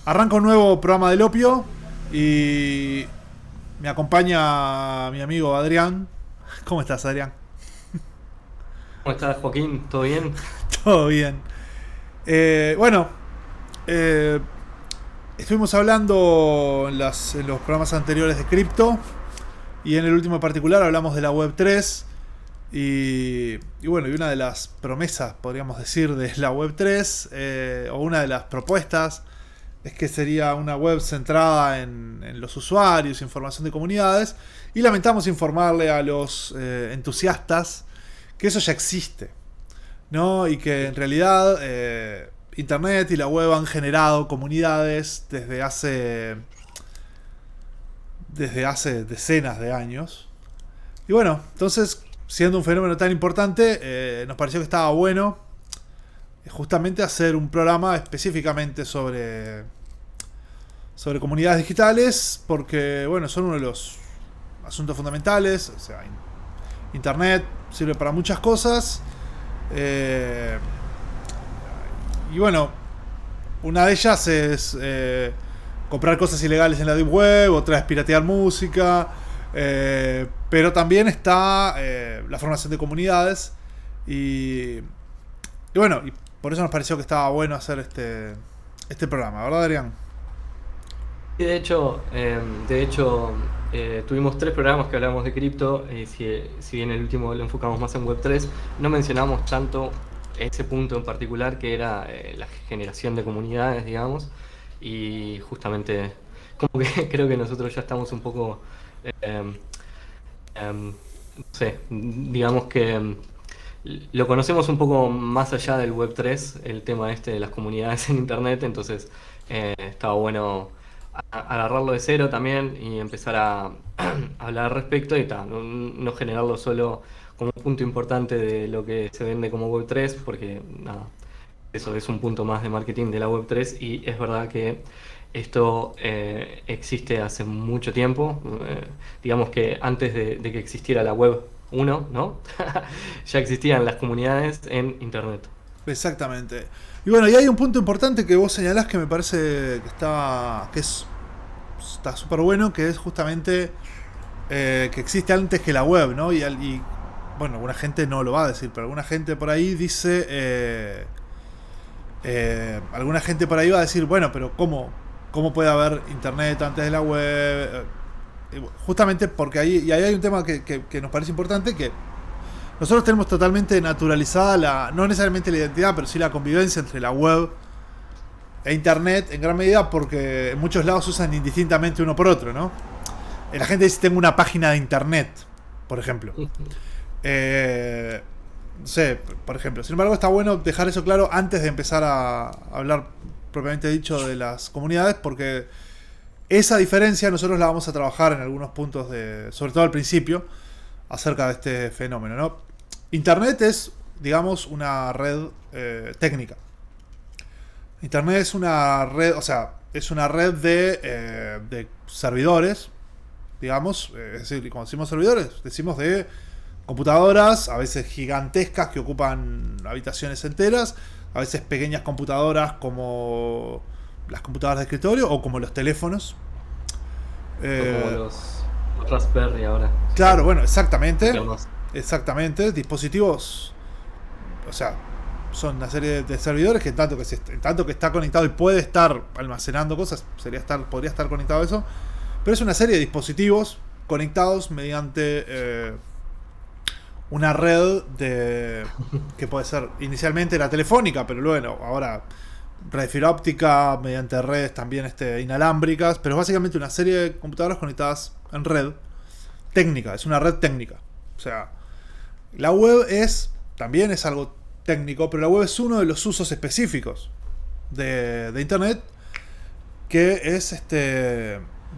Arranca un nuevo programa del Opio y me acompaña mi amigo Adrián. ¿Cómo estás, Adrián? ¿Cómo estás, Joaquín? ¿Todo bien? Todo bien. Bueno, eh, estuvimos hablando en los programas anteriores de cripto y en el último en particular hablamos de la Web 3. Y bueno, y una de las promesas, podríamos decir, de la Web 3, o una de las propuestas, es que sería una web centrada en los usuarios, información de comunidades. Y lamentamos informarle a los entusiastas que eso ya existe, ¿no? Y que en realidad Internet y la web han generado comunidades desde hace decenas de años. Y bueno, entonces, siendo un fenómeno tan importante, nos pareció que estaba bueno justamente hacer un programa específicamente sobre comunidades digitales, porque bueno, son uno de los asuntos fundamentales. O sea, Internet sirve para muchas cosas, eh, y bueno, una de ellas es comprar cosas ilegales en la Deep Web, otra es piratear música, pero también está la formación de comunidades. Y bueno, y por eso nos pareció que estaba bueno hacer este programa, ¿verdad, Adrián? Y de hecho, tuvimos tres programas que hablamos de cripto, y si bien el último lo enfocamos más en Web3, no mencionamos tanto ese punto en particular que era la generación de comunidades, digamos, y justamente como que creo que nosotros ya estamos un poco, eh, no sé, digamos que lo conocemos un poco más allá del Web3, el tema este de las comunidades en Internet, entonces estaba bueno agarrarlo de cero también y empezar a hablar al respecto y no generarlo solo como un punto importante de lo que se vende como Web3, porque nada, eso es un punto más de marketing de la Web3 y es verdad que esto existe hace mucho tiempo, digamos que antes de que existiera la Web 1, ¿no? Ya existían las comunidades en Internet. Exactamente. Y bueno, y hay un punto importante que vos señalás que me parece está súper bueno, que es justamente que existe antes que la web, ¿no? Y bueno, alguna gente no lo va a decir, pero alguna gente por ahí dice, alguna gente por ahí va a decir, bueno, pero ¿cómo puede haber internet antes de la web? Justamente porque y ahí hay un tema que nos parece importante, que nosotros tenemos totalmente naturalizada no necesariamente la identidad, pero sí la convivencia entre la web e internet en gran medida, porque en muchos lados se usan indistintamente uno por otro, ¿no? La gente dice tengo una página de internet, por ejemplo. Eh, no sé, por ejemplo. Sin embargo, está bueno dejar eso claro antes de empezar a hablar propiamente dicho de las comunidades, porque esa diferencia nosotros la vamos a trabajar en algunos puntos, sobre todo al principio, acerca de este fenómeno, ¿no? Internet es, digamos, una red técnica. Internet es una red, o sea, es una red de servidores, digamos. Es decir, cuando decimos servidores, decimos de computadoras, a veces gigantescas que ocupan habitaciones enteras, a veces pequeñas computadoras como las computadoras de escritorio o como los teléfonos. O como Eh, los Raspberry ahora, claro, bueno, son exactamente. temas. Exactamente. Dispositivos, o sea, son una serie de servidores que en tanto que está conectado y puede estar almacenando cosas, podría estar conectado a eso. Pero es una serie de dispositivos conectados mediante una red que puede ser inicialmente la telefónica, pero luego ahora red fibra óptica, mediante redes también inalámbricas, pero es básicamente una serie de computadoras conectadas en red técnica, es una red técnica. O sea, la web también es algo técnico, pero la web es uno de los usos específicos de Internet, que es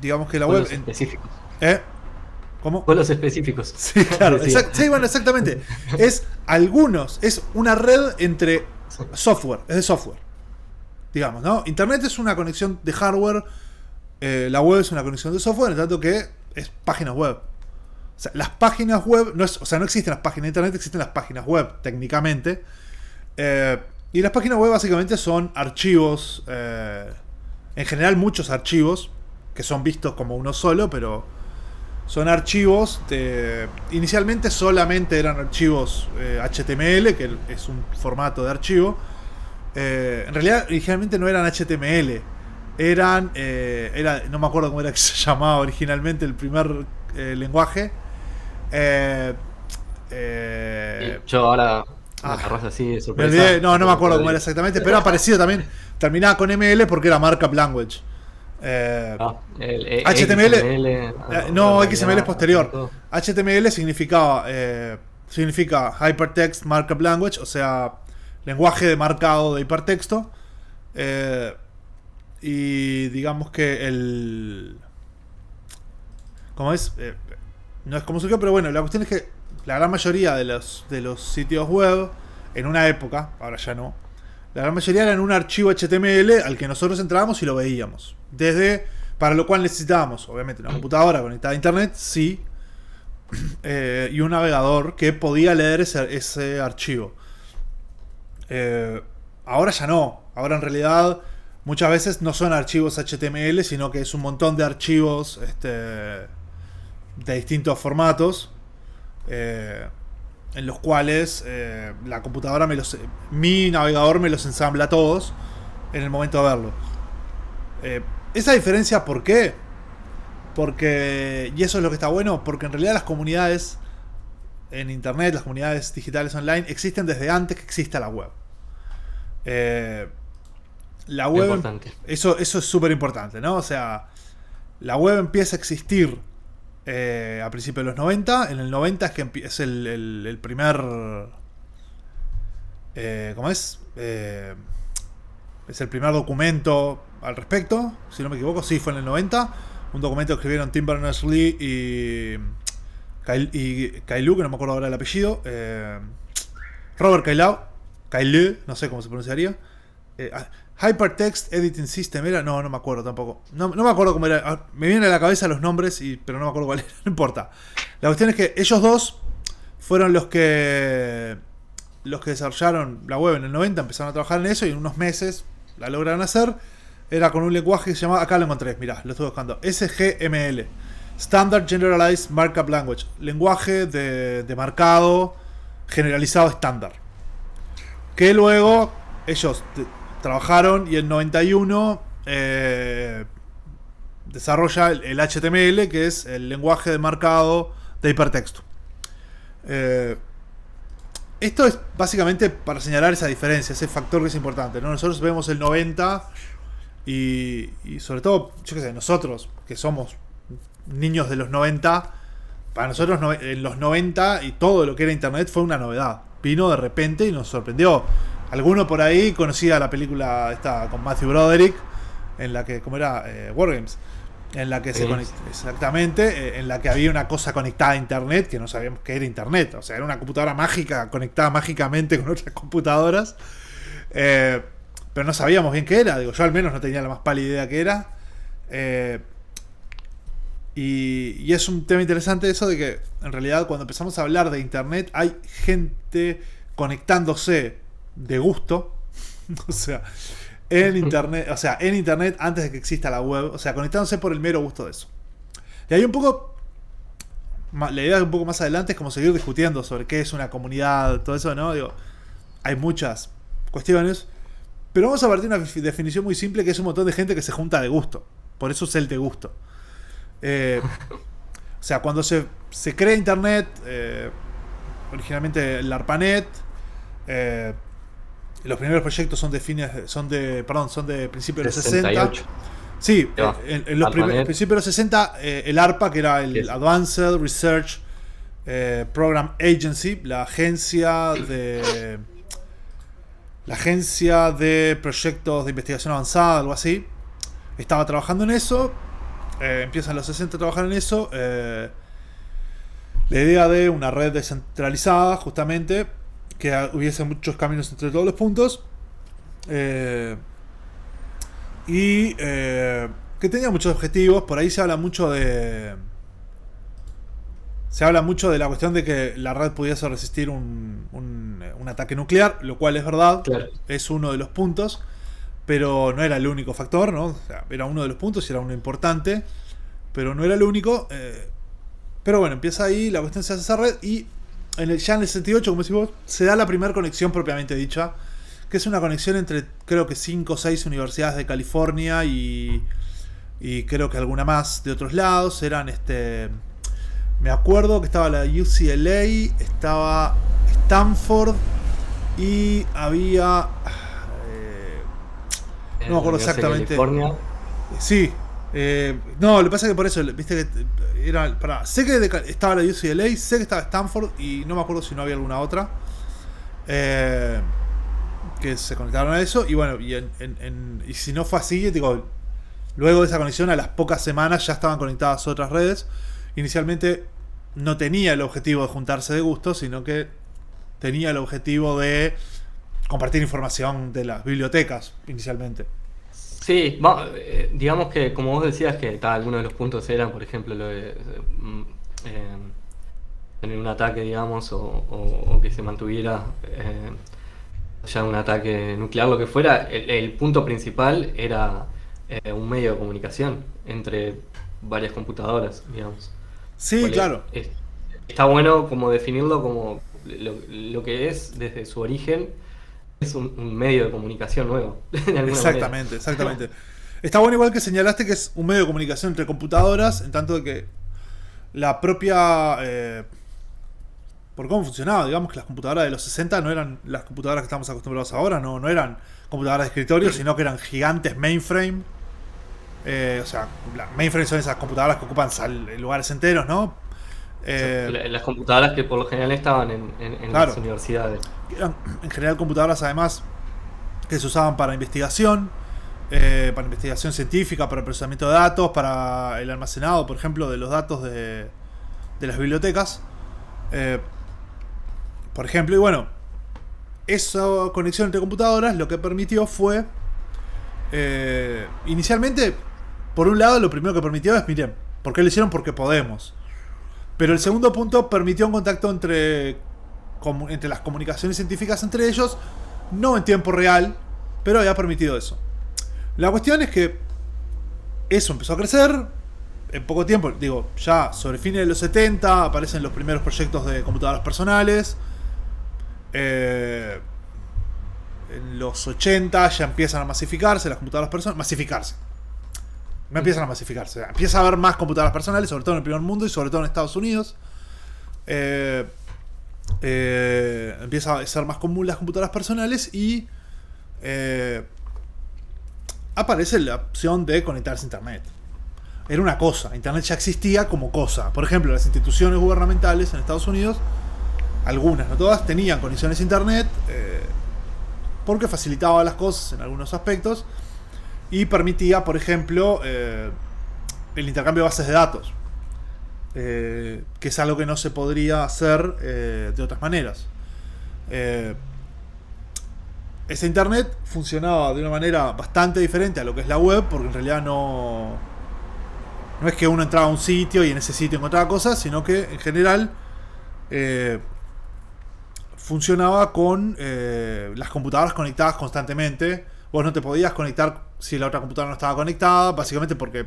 digamos que la web Pueblos específicos. ¿eh? ¿Cómo? Pueblos específicos, Sí, claro. decía. Sí, bueno, exactamente. Es una red entre software, es de software, digamos, ¿no? Internet es una conexión de hardware, la web es una conexión de software, en tanto que es páginas web. O sea, las páginas web, no existen las páginas de internet, existen las páginas web, técnicamente. Y las páginas web básicamente son archivos en general muchos archivos que son vistos como uno solo, pero son archivos inicialmente solamente eran archivos HTML, que es un formato de archivo. En realidad originalmente no eran HTML, eran no me acuerdo cómo era que se llamaba originalmente el primer lenguaje. Yo ahora me agarras así de sorpresa. Me olvidé, no me acuerdo cómo era exactamente, pero era parecido también. Terminaba con ML porque era Markup Language. HTML. No, XML es posterior. HTML significa Hypertext Markup Language, o sea, lenguaje de marcado de hipertexto. Y digamos que ¿cómo es? No es como surgió, pero bueno, la cuestión es que la gran mayoría de los sitios web, en una época, ahora ya no, la gran mayoría eran un archivo HTML al que nosotros entrábamos y lo veíamos. Para lo cual necesitábamos, obviamente, una computadora conectada a internet, sí, y un navegador que podía leer ese archivo. Ahora ya no. Ahora en realidad muchas veces no son archivos HTML, sino que es un montón de archivos de distintos formatos, en los cuales la computadora mi navegador me los ensambla todos en el momento de verlo. Esa diferencia, ¿por qué? Porque, y eso es lo que está bueno, porque en realidad las comunidades en internet, las comunidades digitales online, existen desde antes que exista la web. La web, eso es súper importante, ¿no? O sea, la web empieza a existir a principios de los 90. En el 90 es que es el primer... ¿cómo es? Es el primer documento al respecto, si no me equivoco, sí, fue en el 90. Un documento que escribieron Tim Berners-Lee y Kailu, que no me acuerdo ahora el apellido. Robert Kailu, no sé cómo se pronunciaría. Hypertext Editing System era, no me acuerdo tampoco. No me acuerdo cómo era. Me vienen a la cabeza los nombres, pero no me acuerdo cuál era. No importa. La cuestión es que ellos dos fueron los que desarrollaron la web en el 90, empezaron a trabajar en eso y en unos meses la lograron hacer. Era con un lenguaje que se llamaba, acá lo encontré, mirá, lo estoy buscando, SGML, Standard Generalized Markup Language, lenguaje de marcado generalizado estándar, que luego ellos trabajaron y en 91 desarrolla el HTML, que es el lenguaje de marcado de hipertexto. Esto es básicamente para señalar esa diferencia, ese factor que es importante, ¿no? Nosotros vemos el 90 y sobre todo, yo qué sé, nosotros que somos niños de los 90, para nosotros en los 90 y todo lo que era internet fue una novedad. Vino de repente y nos sorprendió. Alguno por ahí conocía la película esta con Matthew Broderick, en la que, ¿cómo era? Wargames. En la que se conectó, exactamente, en la que había una cosa conectada a internet que no sabíamos que era internet. O sea, era una computadora mágica conectada mágicamente con otras computadoras. Pero no sabíamos bien qué era. Digo, yo al menos no tenía la más pálida idea qué era. Y es un tema interesante eso de que en realidad cuando empezamos a hablar de internet hay gente conectándose de gusto. O sea, en internet antes de que exista la web, o sea, conectándose por el mero gusto de eso. Y hay un poco, la idea un poco más adelante es como seguir discutiendo sobre qué es una comunidad, todo eso, ¿no? Digo, hay muchas cuestiones, pero vamos a partir de una definición muy simple, que es un montón de gente que se junta de gusto. Por eso es el de gusto. O sea, cuando se crea internet, originalmente el ARPANET, los primeros proyectos son de principios de los 60. Sí, en los principios de los 60, el ARPA, que era el Advanced Research Program Agency, la agencia de proyectos de investigación avanzada, algo así, estaba trabajando en eso. Empiezan los 60 a trabajar en eso. La idea de una red descentralizada, justamente, que hubiese muchos caminos entre todos los puntos, y que tenía muchos objetivos. Por ahí se habla mucho de la cuestión de que la red pudiese resistir un ataque nuclear, lo cual es verdad. Claro. Es uno de los puntos, pero no era el único factor, ¿no? O sea, era uno de los puntos y era uno importante, pero no era el único. Pero bueno, empieza ahí, la cuestión se hace esa red y ya en el 68, como decís vos, se da la primera conexión propiamente dicha, que es una conexión entre creo que 5 o 6 universidades de California y creo que alguna más de otros lados. Eran me acuerdo que estaba la UCLA, estaba Stanford y había no me acuerdo exactamente. Sí. No, lo que pasa es que por eso, viste que era. Sé que estaba la UCLA, sé que estaba Stanford y no me acuerdo si no había alguna otra. Que se conectaron a eso. Y bueno, y si no fue así, digo, luego de esa conexión, a las pocas semanas ya estaban conectadas otras redes. Inicialmente no tenía el objetivo de juntarse de gusto, sino que tenía el objetivo de compartir información de las bibliotecas inicialmente. Sí, digamos que como vos decías que algunos de los puntos eran, por ejemplo, lo de tener un ataque, digamos, o que se mantuviera ya un ataque nuclear, lo que fuera, el punto principal era un medio de comunicación entre varias computadoras, digamos. Sí, claro. Está bueno como definirlo como lo que es desde su origen. Es un medio de comunicación nuevo, de alguna exactamente, manera. exactamente. Está bueno igual que señalaste que es un medio de comunicación entre computadoras, en tanto de que la propia... por cómo funcionaba, digamos que las computadoras de los 60 no eran las computadoras que estamos acostumbrados ahora, no eran computadoras de escritorio, sino que eran gigantes mainframe. O sea, mainframe son esas computadoras que ocupan lugares enteros, ¿no? Las computadoras que por lo general estaban en claro, las universidades. Eran en general computadoras además que se usaban para investigación científica, para el procesamiento de datos, para el almacenado, por ejemplo, de los datos de las bibliotecas. Por ejemplo, y bueno, esa conexión entre computadoras lo que permitió fue inicialmente, por un lado, lo primero que permitió es, miren, ¿por qué lo hicieron? Porque podemos. Pero el segundo punto permitió un contacto entre las comunicaciones científicas entre ellos, no en tiempo real, pero había permitido eso. La cuestión es que eso empezó a crecer en poco tiempo, digo, ya sobre fines de los 70 aparecen los primeros proyectos de computadoras personales. En los 80 ya empiezan a masificarse las computadoras personales. Empiezan a masificarse. Empieza a haber más computadoras personales, sobre todo en el primer mundo y sobre todo en Estados Unidos. Empieza a ser más común las computadoras personales y aparece la opción de conectarse a Internet. Era una cosa, Internet ya existía como cosa. Por ejemplo, las instituciones gubernamentales en Estados Unidos, algunas, no todas, tenían conexiones a Internet porque facilitaba las cosas en algunos aspectos y permitía, por ejemplo, el intercambio de bases de datos, que es algo que no se podría hacer de otras maneras. Ese Internet funcionaba de una manera bastante diferente a lo que es la web, porque en realidad no es que uno entraba a un sitio y en ese sitio encontraba cosas, sino que en general funcionaba con las computadoras conectadas constantemente. Vos no te podías conectar si la otra computadora no estaba conectada, básicamente porque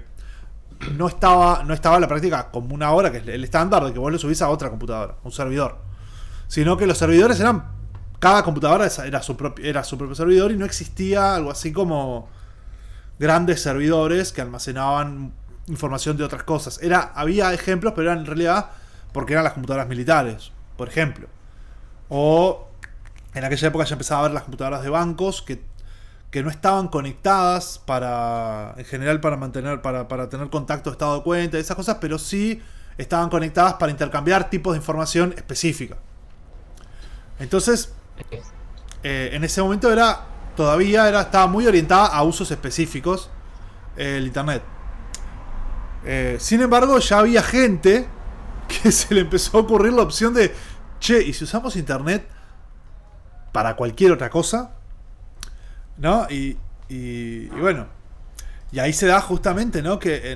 no estaba en la práctica común ahora, que es el estándar de que vos lo subís a otra computadora, a un servidor. Sino que los servidores eran... Cada computadora era su propio servidor y no existía algo así como grandes servidores que almacenaban información de otras cosas. Había ejemplos, pero eran en realidad porque eran las computadoras militares, por ejemplo. O en aquella época ya empezaba a ver las computadoras de bancos que no estaban conectadas en general para tener contacto de estado de cuenta y esas cosas, pero sí estaban conectadas para intercambiar tipos de información específica. Entonces, en ese momento estaba muy orientada a usos específicos el Internet. Sin embargo, ya había gente que se le empezó a ocurrir la opción de, che, ¿y si usamos Internet para cualquier otra cosa? ¿No? Y bueno, y ahí se da justamente, ¿no? Que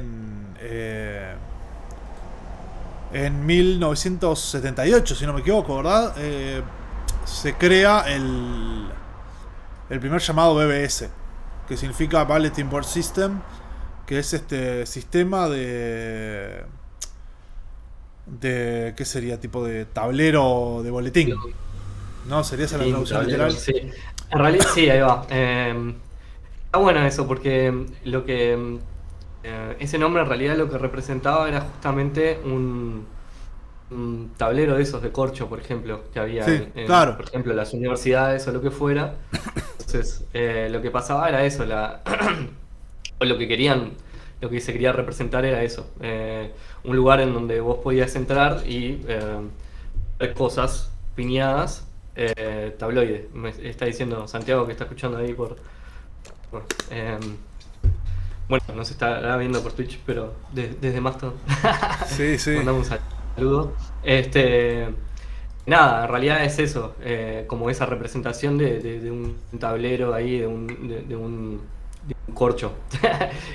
en 1978, si no me equivoco, ¿verdad? Se crea el primer llamado BBS. que significa Bulletin Board System, que es este sistema de ¿qué sería? Tipo de tablero de boletín. ¿No? ¿Sería esa la traducción literal? Sí. En realidad sí, ahí va. Está bueno eso porque lo que ese nombre en realidad lo que representaba era justamente un tablero de esos de corcho, por ejemplo, que había Sí, claro. por ejemplo, las universidades o lo que fuera. Entonces, lo que pasaba era eso, o lo que se quería representar era eso, un lugar en donde vos podías entrar y ver cosas piñadas, tabloide. Me está diciendo Santiago que está escuchando ahí por, bueno, no se está viendo por Twitch, pero desde Mastodon. Sí, sí. Mandamos un saludo. Nada, en realidad es eso, como esa representación de un tablero ahí, de un corcho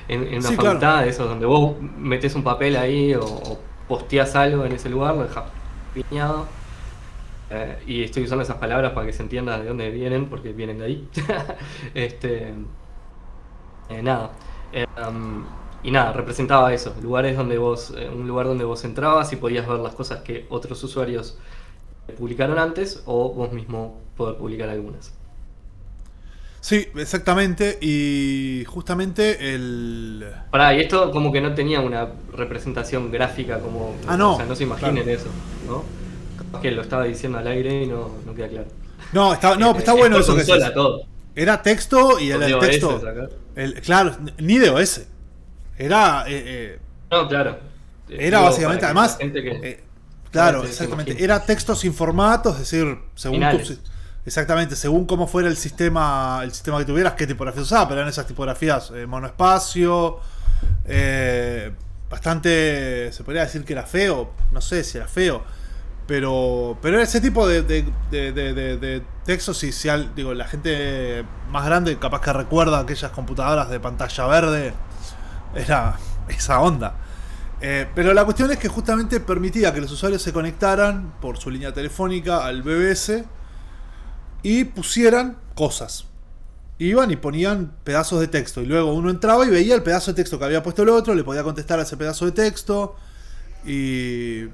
en una Sí, facultad, claro. de esos donde vos metés un papel ahí o posteás algo en ese lugar, lo dejás piñado. Y estoy usando esas palabras para que se entienda de dónde vienen, porque vienen de ahí. Nada. Y nada, representaba eso, lugares donde un lugar donde vos entrabas y podías ver las cosas que otros usuarios publicaron antes o vos mismo poder publicar algunas. Sí, exactamente. Y justamente Pará, y esto como que no tenía una representación gráfica como... no. O sea, no se imaginen Claro. eso, ¿no? Capaz que lo estaba diciendo al aire y no queda claro. No, está Es bueno por eso que consola decís. todo. Era texto y Por el DOS texto. acá. Claro, ni de OS. Era. No, claro. Era Digo, básicamente, para que la además. gente que Claro, se exactamente. imagine. Era texto sin formato, es decir, según Finales. exactamente, según cómo fuera el sistema que tuvieras, qué tipografía usaba, pero eran esas tipografías monoespacio, bastante, se podría decir que era feo, no sé si era feo, pero era ese tipo de textos, digo, la gente más grande capaz que recuerda aquellas computadoras de pantalla verde, era esa onda. Pero la cuestión es que justamente permitía que los usuarios se conectaran por su línea telefónica al BBS y pusieran cosas. Iban y ponían pedazos de texto y luego uno entraba y veía el pedazo de texto que había puesto el otro, le podía contestar a ese pedazo de texto y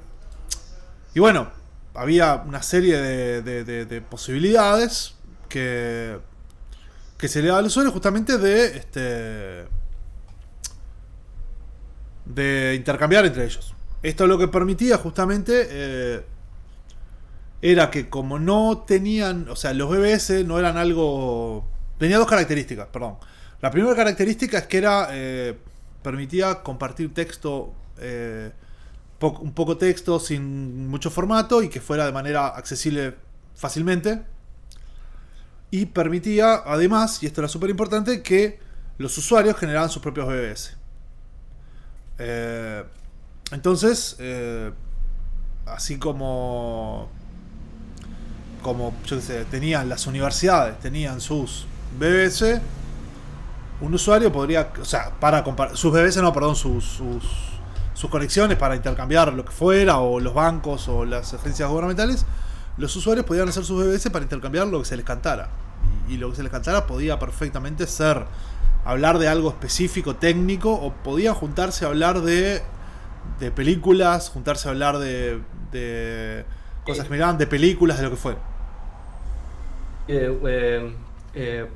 bueno, había una serie de posibilidades que se le daba al usuario justamente de intercambiar entre ellos. Esto lo que permitía justamente era que como no tenían, o sea, los BBS no eran algo... Tenía dos características, perdón. La primera característica es que era permitía compartir texto, un poco texto sin mucho formato y que fuera de manera accesible fácilmente. Y permitía además, y esto era súper importante, que los usuarios generaran sus propios BBS. Entonces, así como yo qué sé, tenían las universidades, tenían sus BBS, un usuario podría, o sea, para sus BBS, no, perdón, sus conexiones para intercambiar lo que fuera, o los bancos o las agencias gubernamentales, los usuarios podían hacer sus BBS para intercambiar lo que se les cantara. Y lo que se les cantara podía perfectamente ser hablar de algo específico, técnico, o podían juntarse a hablar de películas, juntarse a hablar de cosas que miraban, de películas, de lo que fuera.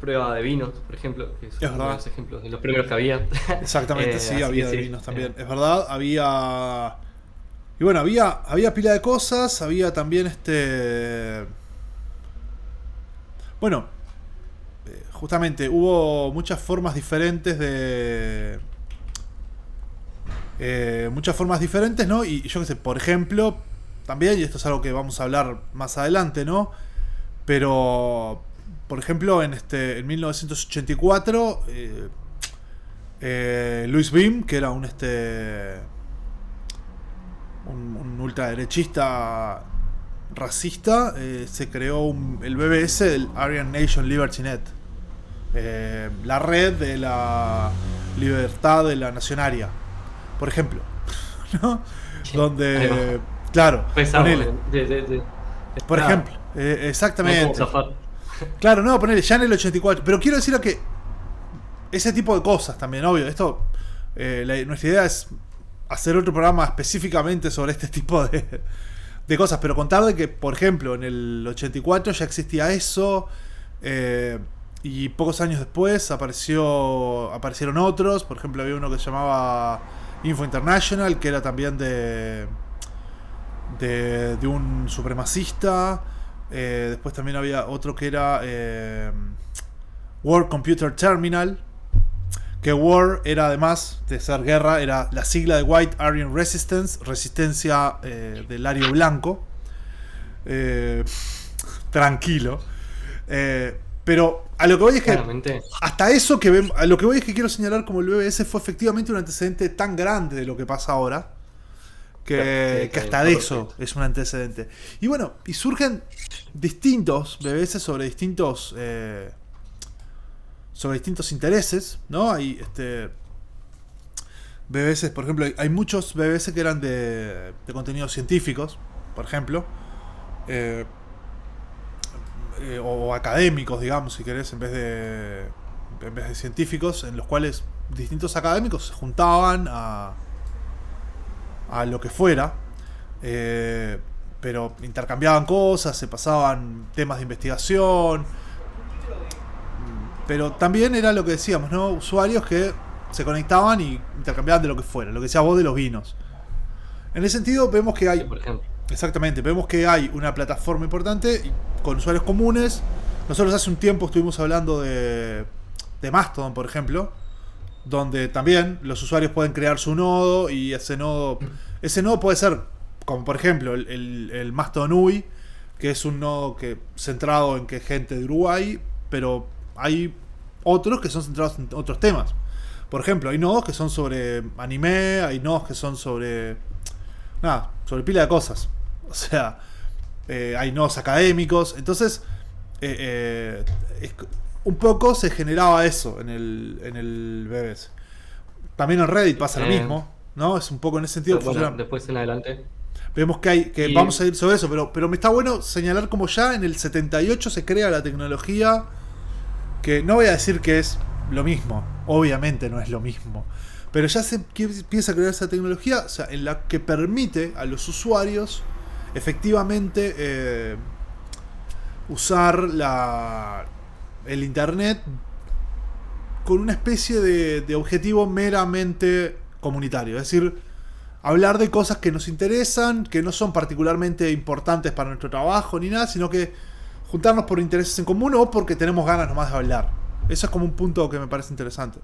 Prueba de vinos, por ejemplo, que Es son uno de verdad. los ejemplos de los primeros que había. Exactamente, sí, había de sí, vinos también. Es verdad, había... Y bueno, había pila de cosas, había también Bueno, justamente hubo muchas formas diferentes ¿no? Y yo qué sé, por ejemplo, también, y esto es algo que vamos a hablar más adelante, ¿no? Pero, por ejemplo, en 1984, Louis Beam, que era un ultraderechista racista, se creó el BBS, el Aryan Nation Liberty Net, la red de la libertad de la nación aria, por ejemplo, ¿no? Donde, claro, ponele, por ejemplo, exactamente, no, claro, no, ponele, ya en el 84, pero quiero decir que ese tipo de cosas también, obvio. Esto, nuestra idea es hacer otro programa específicamente sobre este tipo de cosas, pero contar de que, por ejemplo, en el 84 ya existía eso, y pocos años después aparecieron otros. Por ejemplo, había uno que se llamaba Info International, que era también de un supremacista. Después también había otro que era World Computer Terminal, que War era, además de ser guerra, era la sigla de White Aryan Resistance, resistencia del ario blanco. Tranquilo. Pero a lo que voy es que Claramente. hasta eso que vemos, a lo que voy es que quiero señalar como el BBS fue efectivamente un antecedente tan grande de lo que pasa ahora, que hasta de eso es un antecedente. Y bueno, y surgen distintos BBS sobre distintos intereses, ¿no? Hay BBS, por ejemplo, hay muchos BBS que eran de contenidos científicos, por ejemplo, o académicos, digamos, si querés, en vez de científicos, en los cuales distintos académicos se juntaban a lo que fuera, pero intercambiaban cosas, se pasaban temas de investigación, pero también era lo que decíamos, ¿no? Usuarios que se conectaban y intercambiaban de lo que fuera, lo que decías vos de los vinos. En ese sentido vemos que hay, Sí, por ejemplo. exactamente, vemos que hay una plataforma importante con usuarios comunes. Nosotros hace un tiempo estuvimos hablando de Mastodon, por ejemplo, donde también los usuarios pueden crear su nodo, y ese nodo puede ser, como por ejemplo el Mastodon UI, que es un nodo centrado en que gente de Uruguay, pero hay otros que son centrados en otros temas. Por ejemplo, hay nodos que son sobre anime, hay nodos que son sobre pila de cosas. O sea, hay nodos académicos. Entonces, un poco se generaba eso en el BBS. También en Reddit pasa lo mismo, ¿no? Es un poco en ese sentido. Bueno, después en adelante. Vemos que vamos a ir sobre eso, pero me está bueno señalar como ya en el 78 se crea la tecnología, que no voy a decir que es lo mismo, obviamente no es lo mismo, pero ya se empieza a crear esa tecnología, o sea, en la que permite a los usuarios efectivamente usar el internet con una especie de objetivo meramente comunitario, es decir, hablar de cosas que nos interesan, que no son particularmente importantes para nuestro trabajo ni nada, sino que juntarnos por intereses en común o porque tenemos ganas nomás de hablar. Eso es como un punto que me parece interesante.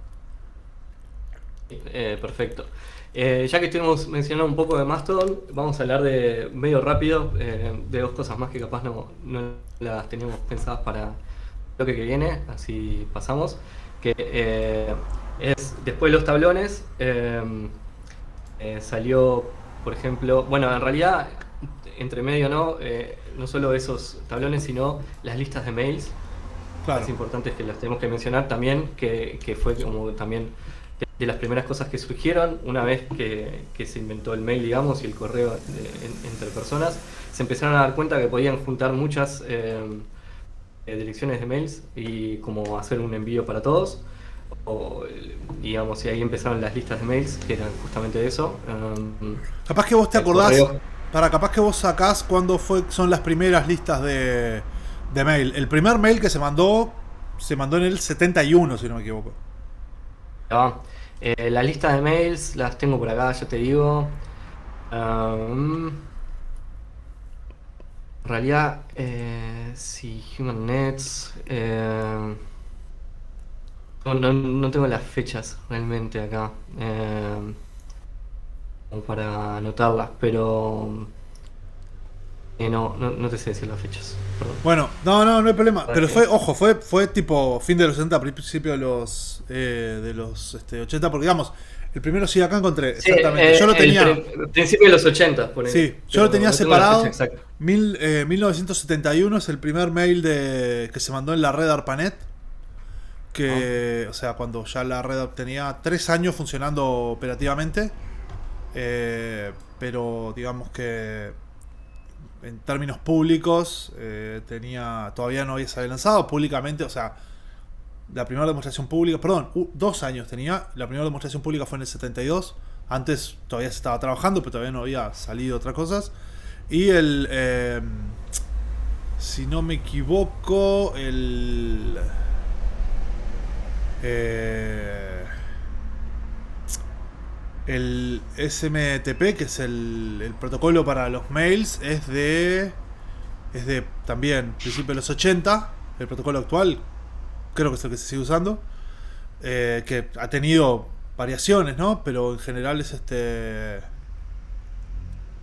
Perfecto. Ya que estuvimos mencionando un poco de Mastodon, vamos a hablar de medio rápido de dos cosas más que capaz no las teníamos pensadas para lo que viene, así pasamos. Que es después de los tablones, salió, por ejemplo, bueno, en realidad, entre medio no solo esos tablones, sino las listas de mails. Claro. Es importante que las tenemos que mencionar también, que fue como también de las primeras cosas que surgieron una vez que se inventó el mail, digamos, y el correo entre personas. Se empezaron a dar cuenta que podían juntar muchas direcciones de mails y como hacer un envío para todos. O, digamos, y ahí empezaron las listas de mails, que eran justamente eso. Capaz que vos te acordás, correo. capaz que vos sacás cuándo son las primeras listas de mail. El primer mail que se mandó en el 71, si no me equivoco. La lista de mails las tengo por acá, ya te digo. En realidad, sí, HumanNets. No tengo las fechas realmente acá como para anotarlas, pero no te sé decir las fechas. Perdón. Bueno, no hay problema. Pero Gracias. fue tipo fin de los 60, principio de los 80, porque digamos, el primero sí acá encontré, Sí, exactamente. Yo lo tenía. Principio de los 80, por ahí. Sí, yo lo tenía no tengo la separado. fecha exacta. 1971 es el primer mail que se mandó en la red ARPANET. O sea, cuando ya la red tenía 3 años funcionando operativamente. Pero digamos que en términos públicos todavía no había lanzado públicamente, o sea, La primera demostración pública, perdón, 2 años tenía. La primera demostración pública fue en el 72. Antes todavía se estaba trabajando, pero todavía no había salido otras cosas. Y si no me equivoco, el SMTP, que es el protocolo para los mails, es de también principio de los 80. El protocolo actual creo que es el que se sigue usando, que ha tenido variaciones, ¿no? Pero en general es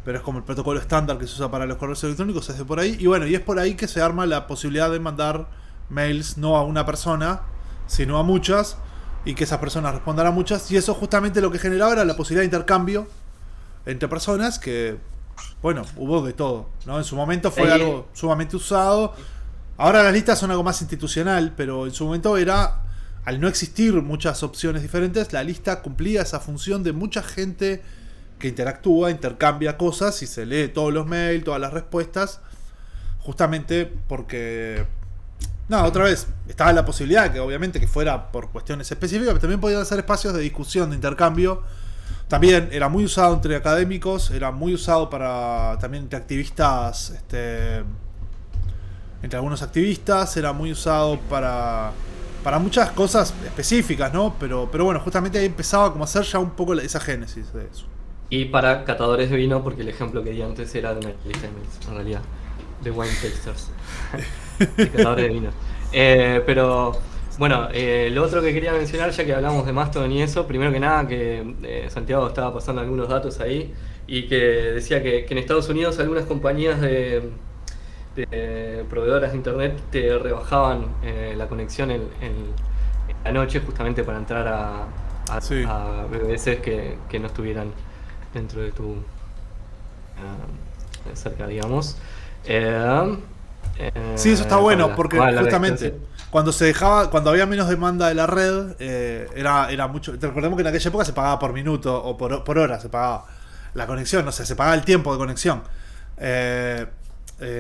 pero es como el protocolo estándar que se usa para los correos electrónicos, es de por ahí. Y bueno, y es por ahí que se arma la posibilidad de mandar mails no a una persona, sino a muchas, y que esas personas respondan a muchas. Y eso justamente lo que generaba era la posibilidad de intercambio entre personas, que, bueno, hubo de todo, ¿no? En su momento fue algo sumamente usado. Ahora las listas son algo más institucional, pero en su momento era, al no existir muchas opciones diferentes, la lista cumplía esa función de mucha gente que interactúa, intercambia cosas y se lee todos los mails, todas las respuestas, justamente porque, no, otra vez, estaba la posibilidad que obviamente que fuera por cuestiones específicas, pero también podían ser espacios de discusión, de intercambio. También era muy usado entre académicos, era muy usado para también entre activistas, entre algunos activistas, era muy usado para muchas cosas específicas, ¿no? Pero bueno, justamente ahí empezaba como a hacer ya un poco esa génesis de eso. Y para catadores de vino, porque el ejemplo que di antes era de una lista de mails, en realidad, de wine tasters, de catadores de vino. Pero bueno, lo otro que quería mencionar, ya que hablamos de Mastodon y eso, primero que nada que Santiago estaba pasando algunos datos ahí y que decía que en Estados Unidos algunas compañías de proveedoras de internet te rebajaban la conexión en la noche justamente para entrar Sí. a BBS que no estuvieran dentro de tu cerca, digamos. Sí, eso está bueno, porque la justamente resistencia. cuando había menos demanda de la red, era mucho. Recordemos que en aquella época se pagaba por minuto o por hora, se pagaba la conexión, o sea, se pagaba el tiempo de conexión.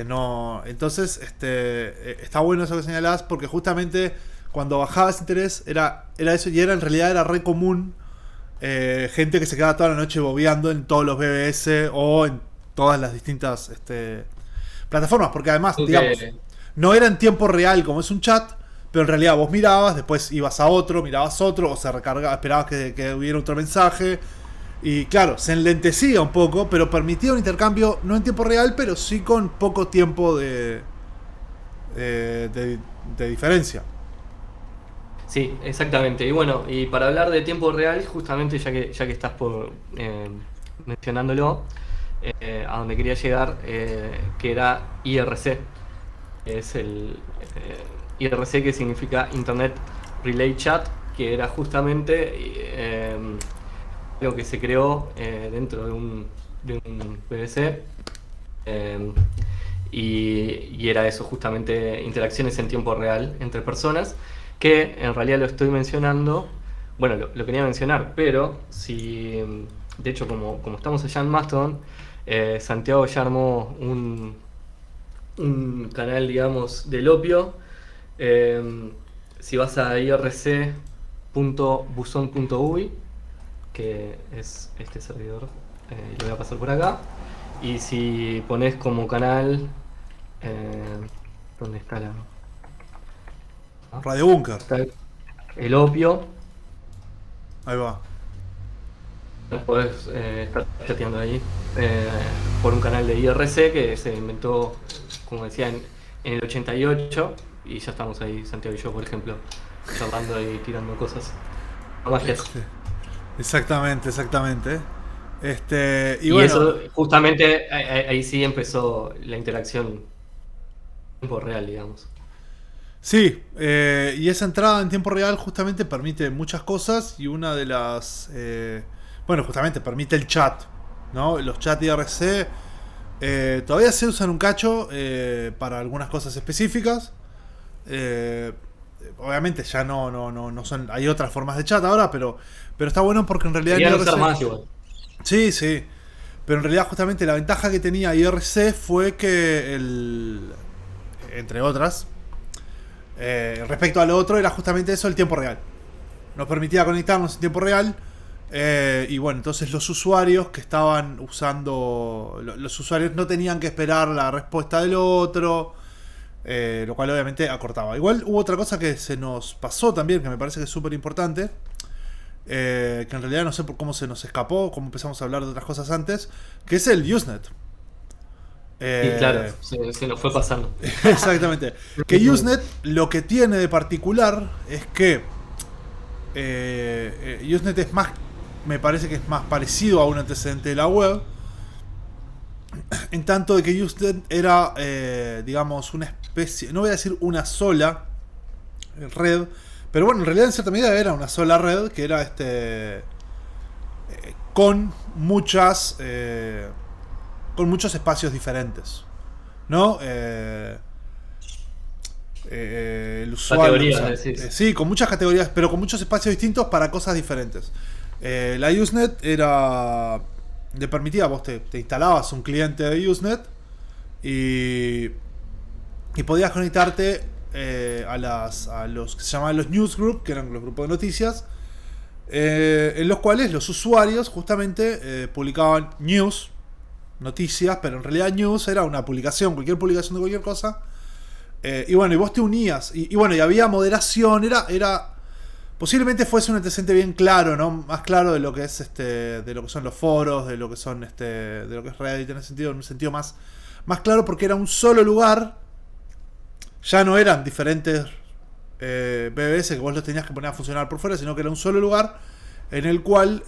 No, entonces está bueno eso que señalás, porque justamente cuando bajaba ese interés era eso, y en realidad era re común gente que se quedaba toda la noche bobeando en todos los BBS o en todas las distintas plataformas, porque además, digamos, no era en tiempo real como es un chat, pero en realidad vos mirabas, después ibas a otro, mirabas otro, o se recargaba, esperabas que hubiera otro mensaje. Y claro, se enlentecía un poco, pero permitía un intercambio no en tiempo real, pero sí con poco tiempo de diferencia. Sí, exactamente. Y bueno, y para hablar de tiempo real, justamente ya que estás por mencionándolo, a donde quería llegar, que era IRC. Es el IRC, que significa Internet Relay Chat, que era justamente lo que se creó dentro de un BBC. Y era eso, justamente interacciones en tiempo real entre personas, que en realidad lo estoy mencionando, bueno, lo quería mencionar, pero si, de hecho, como estamos allá en Mastodon, Santiago ya armó un canal, digamos, del opio. Si vas a irc.buzón.uy, que es este servidor, lo voy a pasar por acá, y si pones como canal, ¿dónde está la...? Radio Bunker. Está el opio. Ahí va. Podés estar chateando ahí por un canal de IRC que se inventó, como decía, en el 88, y ya estamos ahí, Santiago y yo, por ejemplo, charlando y tirando cosas. No más que eso. Exactamente. Y Y bueno, eso, justamente, ahí sí empezó la interacción en tiempo real, digamos. sí, y esa entrada en tiempo real justamente permite muchas cosas, y una de las... bueno, justamente permite el chat, ¿no? Los chats IRC todavía se usan un cacho para algunas cosas específicas. Obviamente ya no son... Hay otras formas de chat ahora, pero está bueno porque en realidad... Querían usar más igual. Sí. Pero en realidad justamente la ventaja que tenía IRC fue que entre otras, Respecto al otro, era justamente eso, el tiempo real. Nos permitía conectarnos en tiempo real. Y bueno, entonces los usuarios que estaban usando. Los usuarios no tenían que esperar la respuesta del otro. Lo cual obviamente acortaba. Igual hubo otra cosa que se nos pasó también, que me parece que es súper importante. Que en realidad no sé por cómo se nos escapó, cómo empezamos a hablar de otras cosas antes. Que es el Usenet. Y claro, se nos fue pasando. Exactamente. Que Usenet lo que tiene de particular es que Usenet es más, me parece que es más parecido a un antecedente de la web, en tanto de que Usenet era, digamos, una especie, no voy a decir una sola red, pero bueno, en realidad en cierta medida era una sola red que era con muchas con muchos espacios diferentes, ¿no? El usuario, o sea, sí, con muchas categorías, pero con muchos espacios distintos para cosas diferentes. La Usenet era, te permitía, vos te instalabas un cliente de Usenet y podías conectarte a los que se llamaban los newsgroup, que eran los grupos de noticias, en los cuales los usuarios justamente publicaban noticias, pero en realidad news era una publicación, cualquier publicación de cualquier cosa. Y bueno, y vos te unías, y bueno, y había moderación, era posiblemente fuese un antecedente bien claro, ¿no? Más claro de lo que es de lo que son los foros, de lo que son de lo que es Reddit en un sentido más claro, porque era un solo lugar. Ya no eran diferentes BBS que vos los tenías que poner a funcionar por fuera, sino que era un solo lugar en el cual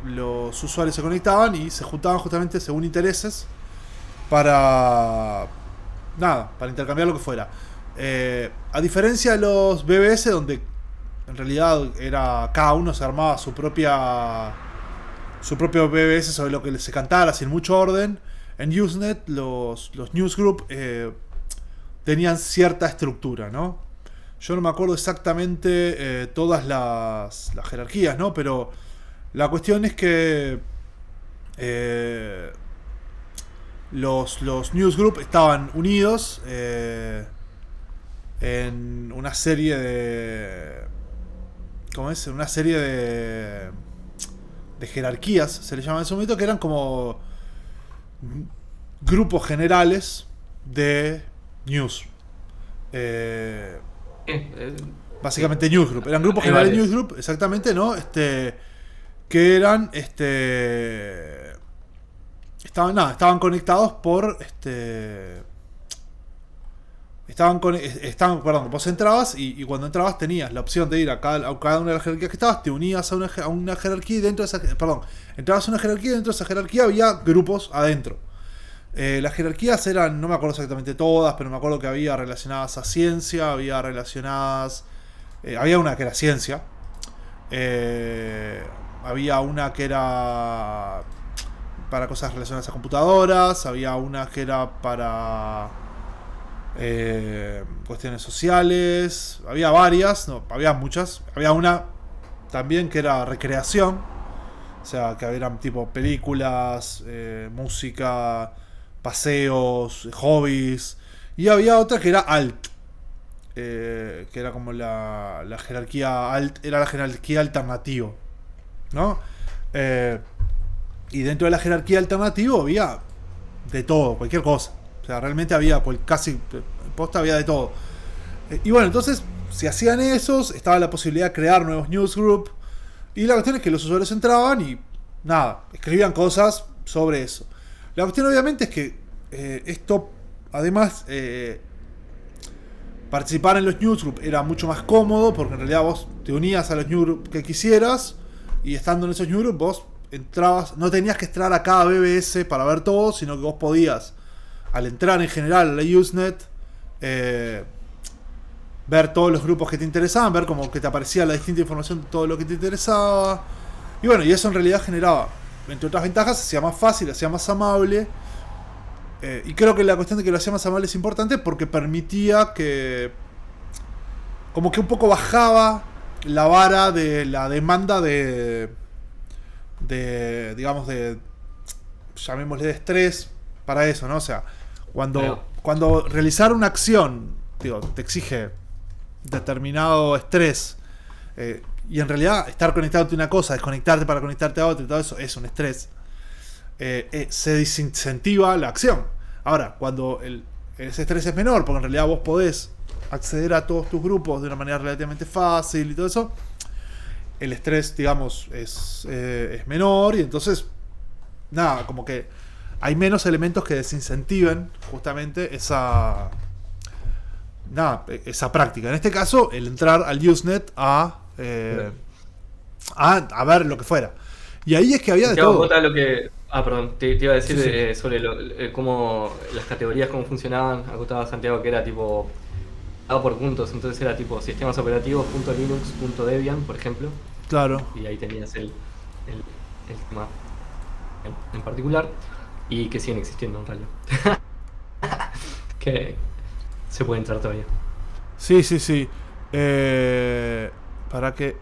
los usuarios se conectaban y se juntaban justamente según intereses para intercambiar lo que fuera. A diferencia de los BBS, donde en realidad era cada uno se armaba su propio BBS sobre lo que se cantara sin mucho orden, en Usenet los newsgroup tenían cierta estructura, ¿no? Yo no me acuerdo exactamente todas las jerarquías, ¿no? Pero la cuestión es que los newsgroup estaban unidos en una serie de... ¿Cómo es? En una serie de jerarquías, se le llama en ese momento, que eran como grupos generales de news. Básicamente newsgroup. Eran grupos generales de newsgroup, exactamente, ¿no? Que eran estaban conectados por perdón, vos entrabas y cuando entrabas tenías la opción de ir a cada una de las jerarquías que estabas, te unías a una jerarquía y dentro de esa, entrabas a una jerarquía y dentro de esa jerarquía había grupos adentro. Las jerarquías eran, no me acuerdo exactamente todas, pero me acuerdo que había relacionadas a ciencia, había relacionadas, había una que era ciencia, había una que era para cosas relacionadas a computadoras, había una que era para cuestiones sociales, había varias, no, había muchas, había una también que era recreación, o sea, que eran tipo películas, música, paseos, hobbies, y había otra que era alt, que era como la jerarquía alt, era la jerarquía alternativa, ¿no? Y dentro de la jerarquía alternativa había de todo, cualquier cosa. O sea, realmente había casi posta, había de todo. Y bueno, entonces, si hacían esos, estaba la posibilidad de crear nuevos newsgroup. Y la cuestión es que los usuarios entraban y escribían cosas sobre eso. La cuestión obviamente es que esto, además, participar en los newsgroup era mucho más cómodo, porque en realidad vos te unías a los newsgroup que quisieras, y estando en esos newsgroup vos entrabas, no tenías que entrar a cada BBS para ver todo, sino que vos podías, al entrar en general a la Usenet, ver todos los grupos que te interesaban, ver como que te aparecía la distinta información de todo lo que te interesaba. Y bueno, y eso en realidad generaba, entre otras ventajas, hacía más fácil, hacía más amable. Y creo que la cuestión de que lo hacía más amable es importante porque permitía que, como que un poco bajaba la vara de la demanda digamos, llamémosle de estrés para eso, ¿no? O sea, cuando realizar una acción te exige determinado estrés, y en realidad estar conectado a una cosa, desconectarte para conectarte a otra y todo eso es un estrés, se desincentiva la acción. Ahora, cuando ese estrés es menor, porque en realidad vos podés acceder a todos tus grupos de una manera relativamente fácil y todo eso, el estrés, digamos, es menor, y entonces, nada, como que hay menos elementos que desincentiven justamente esa práctica. En este caso, el entrar al Usenet a ver lo que fuera. Y ahí es que había de todo. Lo que, perdón, te iba a decir sí. Sobre cómo las categorías, cómo funcionaban. Acotaba Santiago que era tipo dado por puntos, entonces era tipo sistemas operativos, .linux, .debian, por ejemplo. Claro. Y ahí tenías el tema en particular, y que siguen existiendo en realidad. Que se puede entrar todavía. Sí. Para que...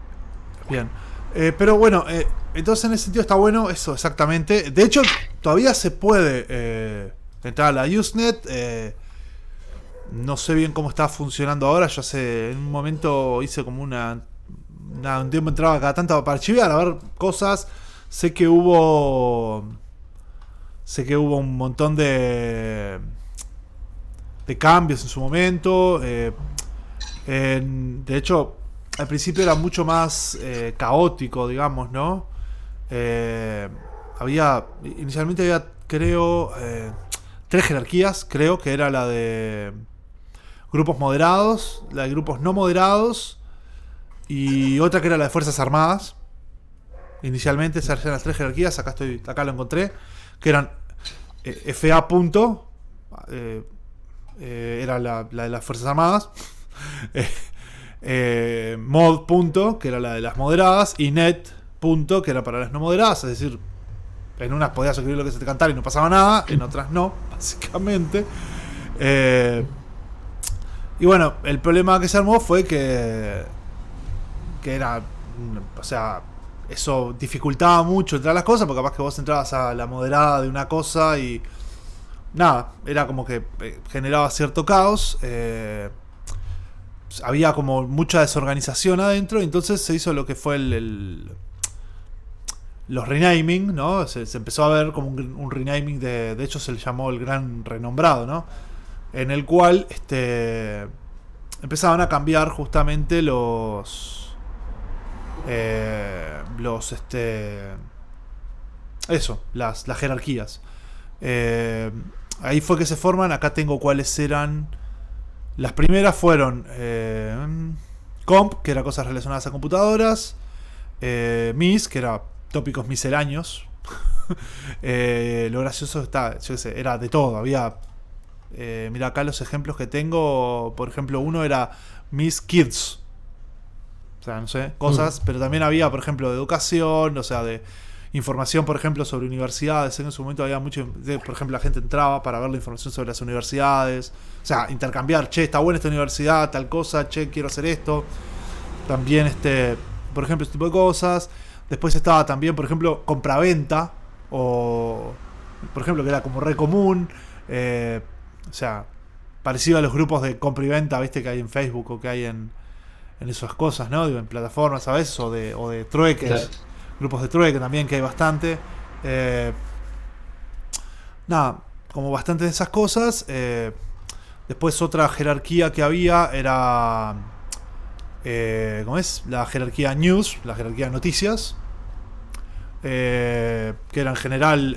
Bien. Pero bueno, entonces en ese sentido está bueno eso, exactamente. De hecho, todavía se puede entrar a la Usenet. No sé bien cómo está funcionando ahora. Yo en un momento hice como un tiempo entraba cada tanto para archivar, a ver cosas. Sé que hubo un montón de cambios en su momento. De hecho, al principio era mucho más caótico, digamos, ¿no? Inicialmente había, creo, 3 jerarquías. Creo que era la de grupos moderados, la de grupos no moderados, y otra que era la de Fuerzas Armadas. Inicialmente esas eran las 3 jerarquías. Acá lo encontré, que eran FA punto, era la de las Fuerzas Armadas, mod punto, que era la de las moderadas, y net punto, que era para las no moderadas. Es decir, en unas podías escribir lo que se te cantara y no pasaba nada, en otras no, básicamente. Y bueno, el problema que se armó fue que era, o sea, eso dificultaba mucho entrar a las cosas, porque capaz que vos entrabas a la moderada de una cosa y nada, era como que generaba cierto caos. Había como mucha desorganización adentro, y entonces se hizo lo que fue los renaming, ¿no? Se empezó a ver como un renaming de hecho se le llamó el Gran Renombrado, ¿no? En el cual empezaban a cambiar justamente las jerarquías. Ahí fue que se forman. Acá tengo cuáles eran. Las primeras fueron Comp, que era cosas relacionadas a computadoras, Mis, que era tópicos misceláneos. Lo gracioso está, yo qué sé, era de todo. Había, mira acá los ejemplos que tengo. Por ejemplo, uno era Miss Kids, o sea, no sé, cosas. Pero también había, por ejemplo, de educación, o sea, de información, por ejemplo, sobre universidades. En su momento había mucho, por ejemplo, la gente entraba para ver la información sobre las universidades, o sea, intercambiar, che, está buena esta universidad, tal cosa, che, quiero hacer esto. También, por ejemplo, este tipo de cosas. Después estaba también, por ejemplo, compraventa, o, por ejemplo, que era como re común, o sea, parecido a los grupos de compra y venta, viste, que hay en Facebook o que hay en esas cosas, ¿no? Digo, en plataformas a veces, o de trueques. Claro. Grupos de trueque también, que hay bastante. Nada, como bastante de esas cosas. Después otra jerarquía que había era, ¿cómo es? La jerarquía news, la jerarquía de noticias. Que era en general,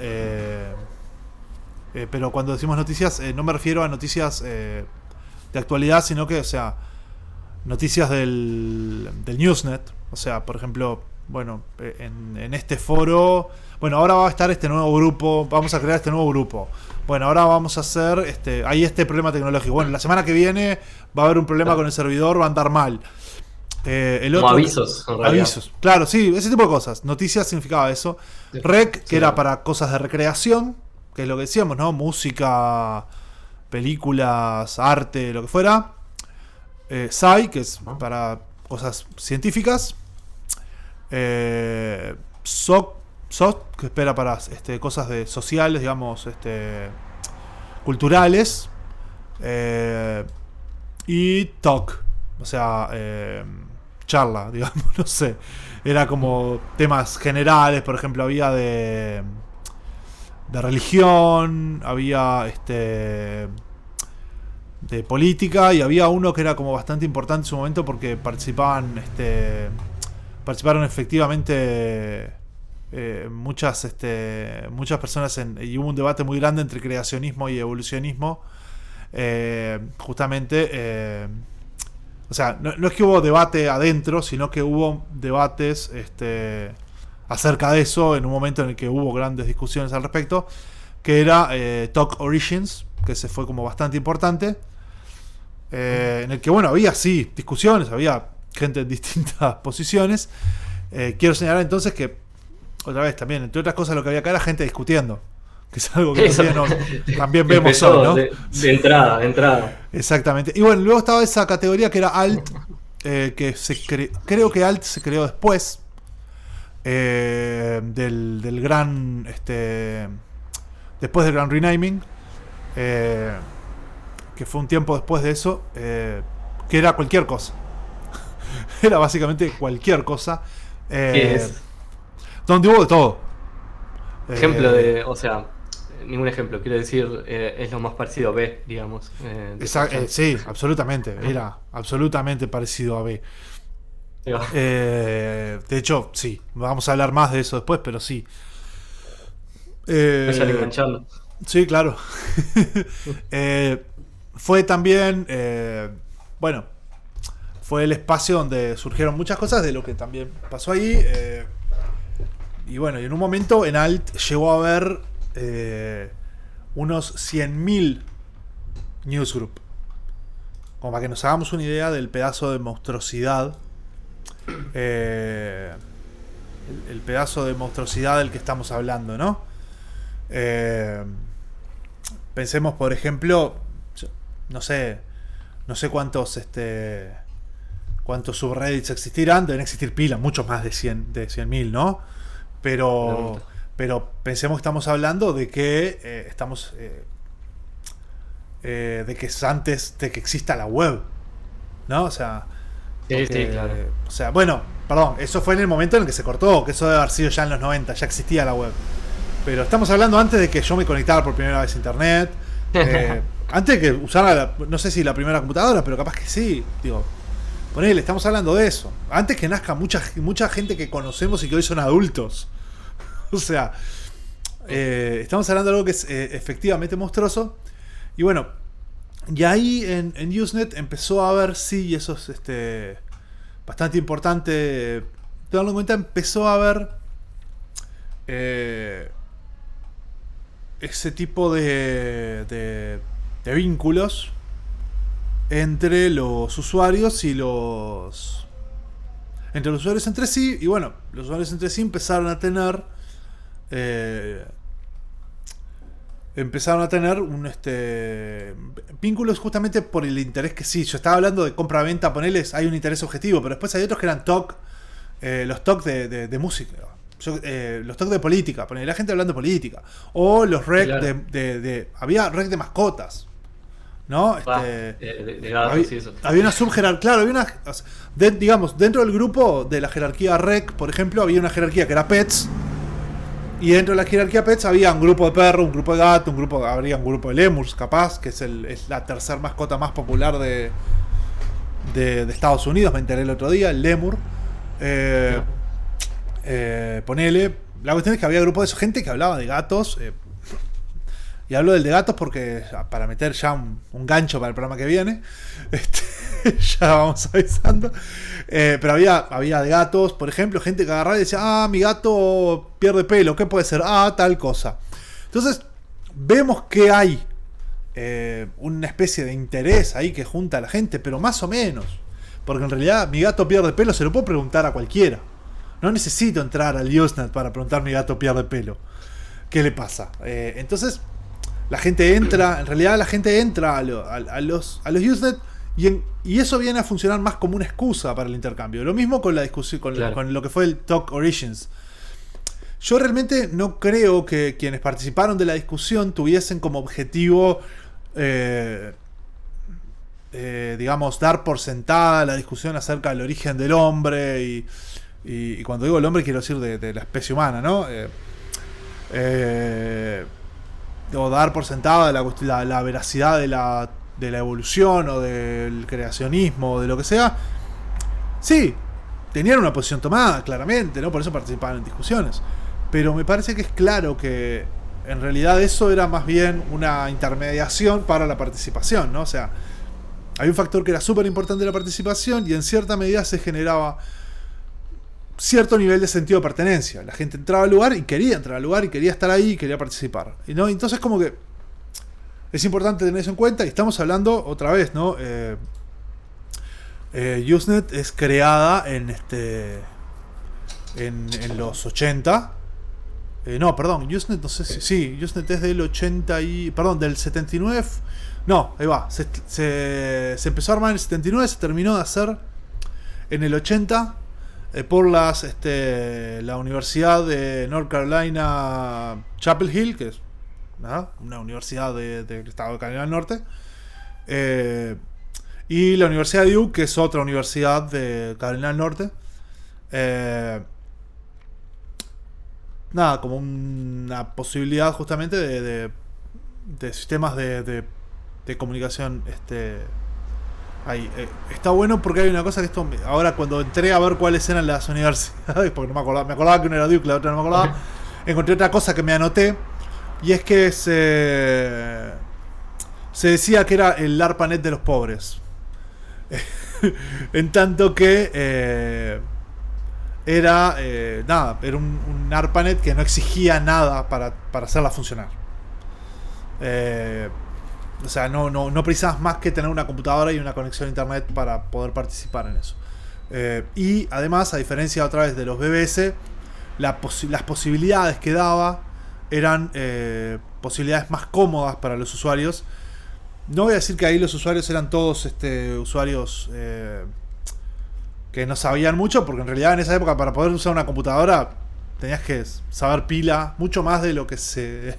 pero cuando decimos noticias, no me refiero a noticias de actualidad, sino que, o sea, noticias del Usenet. O sea, por ejemplo, bueno, en este foro, bueno, ahora va a estar este nuevo grupo, vamos a crear este nuevo grupo. Bueno, ahora vamos a hacer hay este problema tecnológico. Bueno, la semana que viene va a haber un problema con el servidor, va a andar mal. El otro, como avisos, en realidad. Avisos, claro, sí, ese tipo de cosas. Noticias significaba eso. Rec, que era para cosas de recreación, que es lo que decíamos, ¿no? Música, películas, arte, lo que fuera. Sci, que es para cosas científicas. Soc, que espera para cosas de sociales, digamos, culturales. y talk, o sea, charla, digamos, no sé. Era como temas generales, por ejemplo, había de religión, había de política, y había uno que era como bastante importante en su momento porque participaron efectivamente muchas personas y hubo un debate muy grande entre creacionismo y evolucionismo, justamente, o sea, no es que hubo debate adentro, sino que hubo debates acerca de eso en un momento en el que hubo grandes discusiones al respecto, que era Talk Origins, que se fue como bastante importante, en el que, bueno, había sí discusiones, había gente en distintas posiciones. Quiero señalar entonces que, otra vez también, entre otras cosas, lo que había acá era gente discutiendo, que es algo que también vemos hoy, ¿no? De entrada, de entrada. Exactamente. Y bueno, luego estaba esa categoría que era Alt, que creo que Alt se creó después del gran, después del gran renaming, que fue un tiempo después de eso, que era cualquier cosa. Era básicamente cualquier cosa, ¿Qué es? donde hubo de todo. Ejemplo de, o sea, ningún ejemplo, quiero decir, es lo más parecido a B, digamos. Sí, absolutamente. Era absolutamente parecido a B. De hecho, sí. Vamos a hablar más de eso después, pero sí. Vayan enganchando. Sí, claro. Fue también, bueno, fue el espacio donde surgieron muchas cosas de lo que también pasó ahí. Y bueno, y en un momento en Alt llegó a haber unos 100.000 newsgroup. Como para que nos hagamos una idea del pedazo de monstruosidad. El pedazo de monstruosidad del que estamos hablando, ¿no? Pensemos, por ejemplo, no sé cuántos subreddits existirán. Deben existir pilas, muchos más de 100.000, ¿no? Pero pensemos que estamos hablando de que estamos de que es antes de que exista la web, ¿no? O sea, sí, claro. O sea, bueno, perdón, eso fue en el momento en el que se cortó, que eso debe haber sido ya en los 90, ya existía la web. Pero estamos hablando antes de que yo me conectara por primera vez a internet, antes de que usara, no sé si la primera computadora, pero capaz que sí, digo, ponele, estamos hablando de eso. Antes que nazca mucha gente que conocemos y que hoy son adultos. O sea, estamos hablando de algo que es efectivamente monstruoso. Y bueno, y ahí en Usenet empezó a haber, sí, y eso es bastante importante tenerlo en cuenta, empezó a haber ese tipo de vínculos entre los usuarios y entre los usuarios entre sí. Y bueno, los usuarios entre sí empezaron a tener un vínculos justamente por el interés que sí. Yo estaba hablando de compra-venta, ponerles, hay un interés objetivo, pero después hay otros que eran los talk de música. Los talk de política, poner la gente hablando de política. O los rec, claro, había rec de mascotas, ¿no? De gatos y eso. Había una subjerarquía, claro, había una, digamos, dentro del grupo de la jerarquía rec, por ejemplo, había una jerarquía que era pets. Y dentro de la jerarquía pets había un grupo de perros, un grupo de gatos, habría un grupo de lemurs, capaz, que es la tercera mascota más popular de Estados Unidos, me enteré el otro día, el lemur. Ponele, la cuestión es que había grupo de gente que hablaba de gatos. Y hablo del de gatos porque, para meter ya un gancho para el programa que viene, ya vamos avisando. Pero había de gatos, por ejemplo, gente que agarraba y decía, mi gato pierde pelo, ¿qué puede ser? Tal cosa. Entonces, vemos que hay una especie de interés ahí que junta a la gente, pero más o menos. Porque en realidad, mi gato pierde pelo, se lo puedo preguntar a cualquiera. No necesito entrar al Usenet para preguntar mi gato pierde pelo. ¿Qué le pasa? Entonces, la gente entra a los Usenet y eso viene a funcionar más como una excusa para el intercambio. Lo mismo con la discusión, claro, con lo que fue el Talk Origins. Yo realmente no creo que quienes participaron de la discusión tuviesen como objetivo digamos, dar por sentada la discusión acerca del origen del hombre y cuando digo el hombre quiero decir de la especie humana, ¿no? O dar por sentada la veracidad de la evolución o del creacionismo o de lo que sea. Sí, tenían una posición tomada, claramente, ¿no? Por eso participaban en discusiones. Pero me parece que es claro que en realidad eso era más bien una intermediación para la participación, ¿no? O sea, hay un factor que era súper importante de la participación y en cierta medida se generaba cierto nivel de sentido de pertenencia. La gente entraba al lugar y quería entrar al lugar y quería estar ahí y quería participar. ¿No? Entonces como que es importante tener eso en cuenta y estamos hablando otra vez, ¿no? Usenet es creada en los 80. No, perdón, Usenet no sé si... Sí, Usenet es del 80 y... Perdón, del 79... No, ahí va. Se empezó a armar en el 79, se terminó de hacer en el 80 por la Universidad de North Carolina Chapel Hill, que es una universidad del estado de Carolina del Norte. Y la Universidad de Duke, que es otra universidad de Carolina del Norte. Como una posibilidad justamente de sistemas de comunicación. Ahí. Está bueno porque hay una cosa que esto... Ahora cuando entré a ver cuáles eran las universidades, porque no me acordaba que una era Duke, la otra no me acordaba, encontré otra cosa que me anoté, y es que se decía que era el ARPANET de los pobres. En tanto que era un ARPANET que no exigía nada para hacerla funcionar. O sea, no precisabas más que tener una computadora y una conexión a internet para poder participar en eso. Y además, a diferencia otra vez de los BBS, las posibilidades que daba eran posibilidades más cómodas para los usuarios. No voy a decir que ahí los usuarios eran todos usuarios que no sabían mucho, porque en realidad en esa época para poder usar una computadora tenías que saber pila, mucho más de lo que se...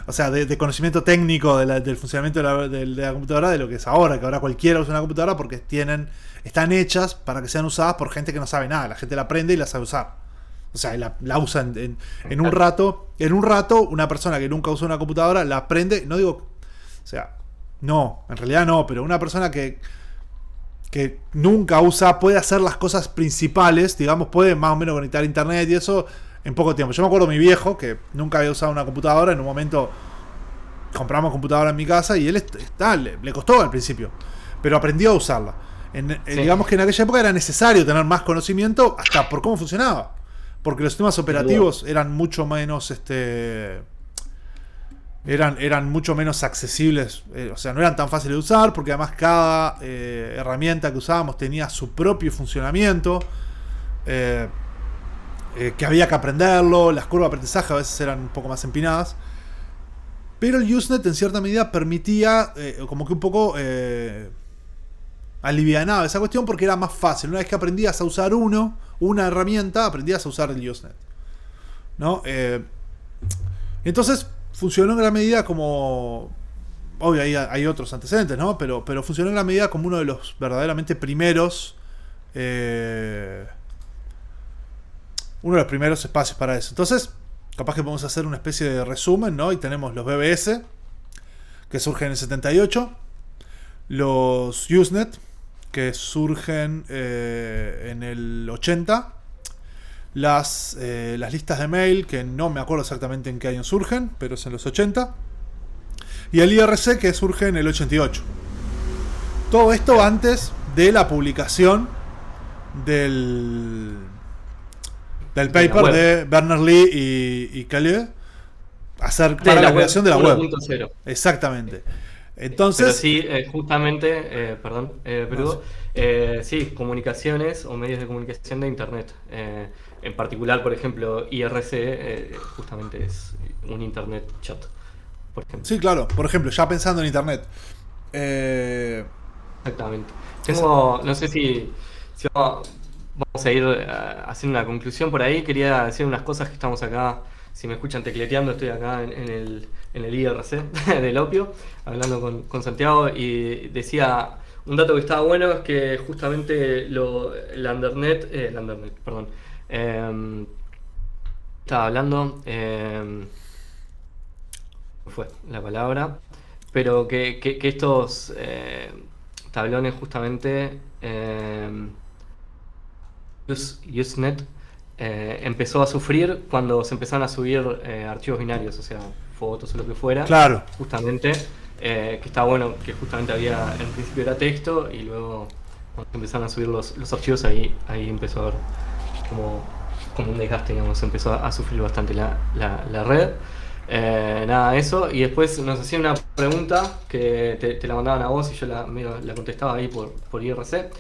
O sea, de conocimiento técnico del funcionamiento de la computadora de lo que es ahora, que ahora cualquiera usa una computadora porque están hechas para que sean usadas por gente que no sabe nada. La gente la aprende y la sabe usar. O sea, la usa en un rato. En un rato, una persona que nunca usó una computadora la aprende. No digo... O sea, no, en realidad no, pero una persona que nunca usa puede hacer las cosas principales, digamos, puede más o menos conectar a internet y eso en poco tiempo. Yo me acuerdo de mi viejo que nunca había usado una computadora. En un momento compramos computadora en mi casa y él le costó al principio, pero aprendió a usarla. Sí. Digamos que en aquella época era necesario tener más conocimiento hasta por cómo funcionaba, porque los sistemas operativos eran mucho menos eran mucho menos accesibles, o sea, no eran tan fáciles de usar, porque además cada herramienta que usábamos tenía su propio funcionamiento, que había que aprenderlo, las curvas de aprendizaje a veces eran un poco más empinadas, pero el Usenet en cierta medida permitía como que un poco alivianaba esa cuestión, porque era más fácil. Una vez que aprendías a usar una herramienta, aprendías a usar el Usenet, ¿no? Entonces funcionó en gran medida como... Obvio, hay otros antecedentes, ¿no? Pero funcionó en gran medida como uno de los verdaderamente primeros... uno de los primeros espacios para eso. Entonces, capaz que podemos hacer una especie de resumen, ¿no? Y tenemos los BBS, que surgen en el 78. Los Usenet, que surgen en el 80. Las listas de mail, que no me acuerdo exactamente en qué año surgen, pero es en los 80. Y el IRC, que surge en el 88. Todo esto antes de la publicación del paper de Berners-Lee y Calleux para la creación de la web. 1.0. Exactamente. Entonces, pero sí, justamente, sí, comunicaciones o medios de comunicación de internet. En particular, por ejemplo, IRC justamente es un internet chat, por ejemplo. Sí, claro. Por ejemplo, ya pensando en internet. Exactamente. No sé si vamos a ir haciendo una conclusión por ahí. Quería decir unas cosas que estamos acá. Si me escuchan tecleteando, estoy acá en el IRC del Opio, hablando con Santiago, y decía un dato que estaba bueno es que justamente Landernet, perdón, estaba hablando, fue la palabra, pero que estos tablones justamente, Usenet, empezó a sufrir cuando se empezaron a subir archivos binarios, o sea, fotos o lo que fuera. Claro. Justamente, que estaba bueno, que justamente había, en principio era texto, y luego cuando empezaron a subir los archivos, ahí empezó a haber como un desgaste, digamos, empezó a sufrir bastante la red. Nada, eso. Y después nos hacían una pregunta que te la mandaban a vos y yo la contestaba ahí por IRC.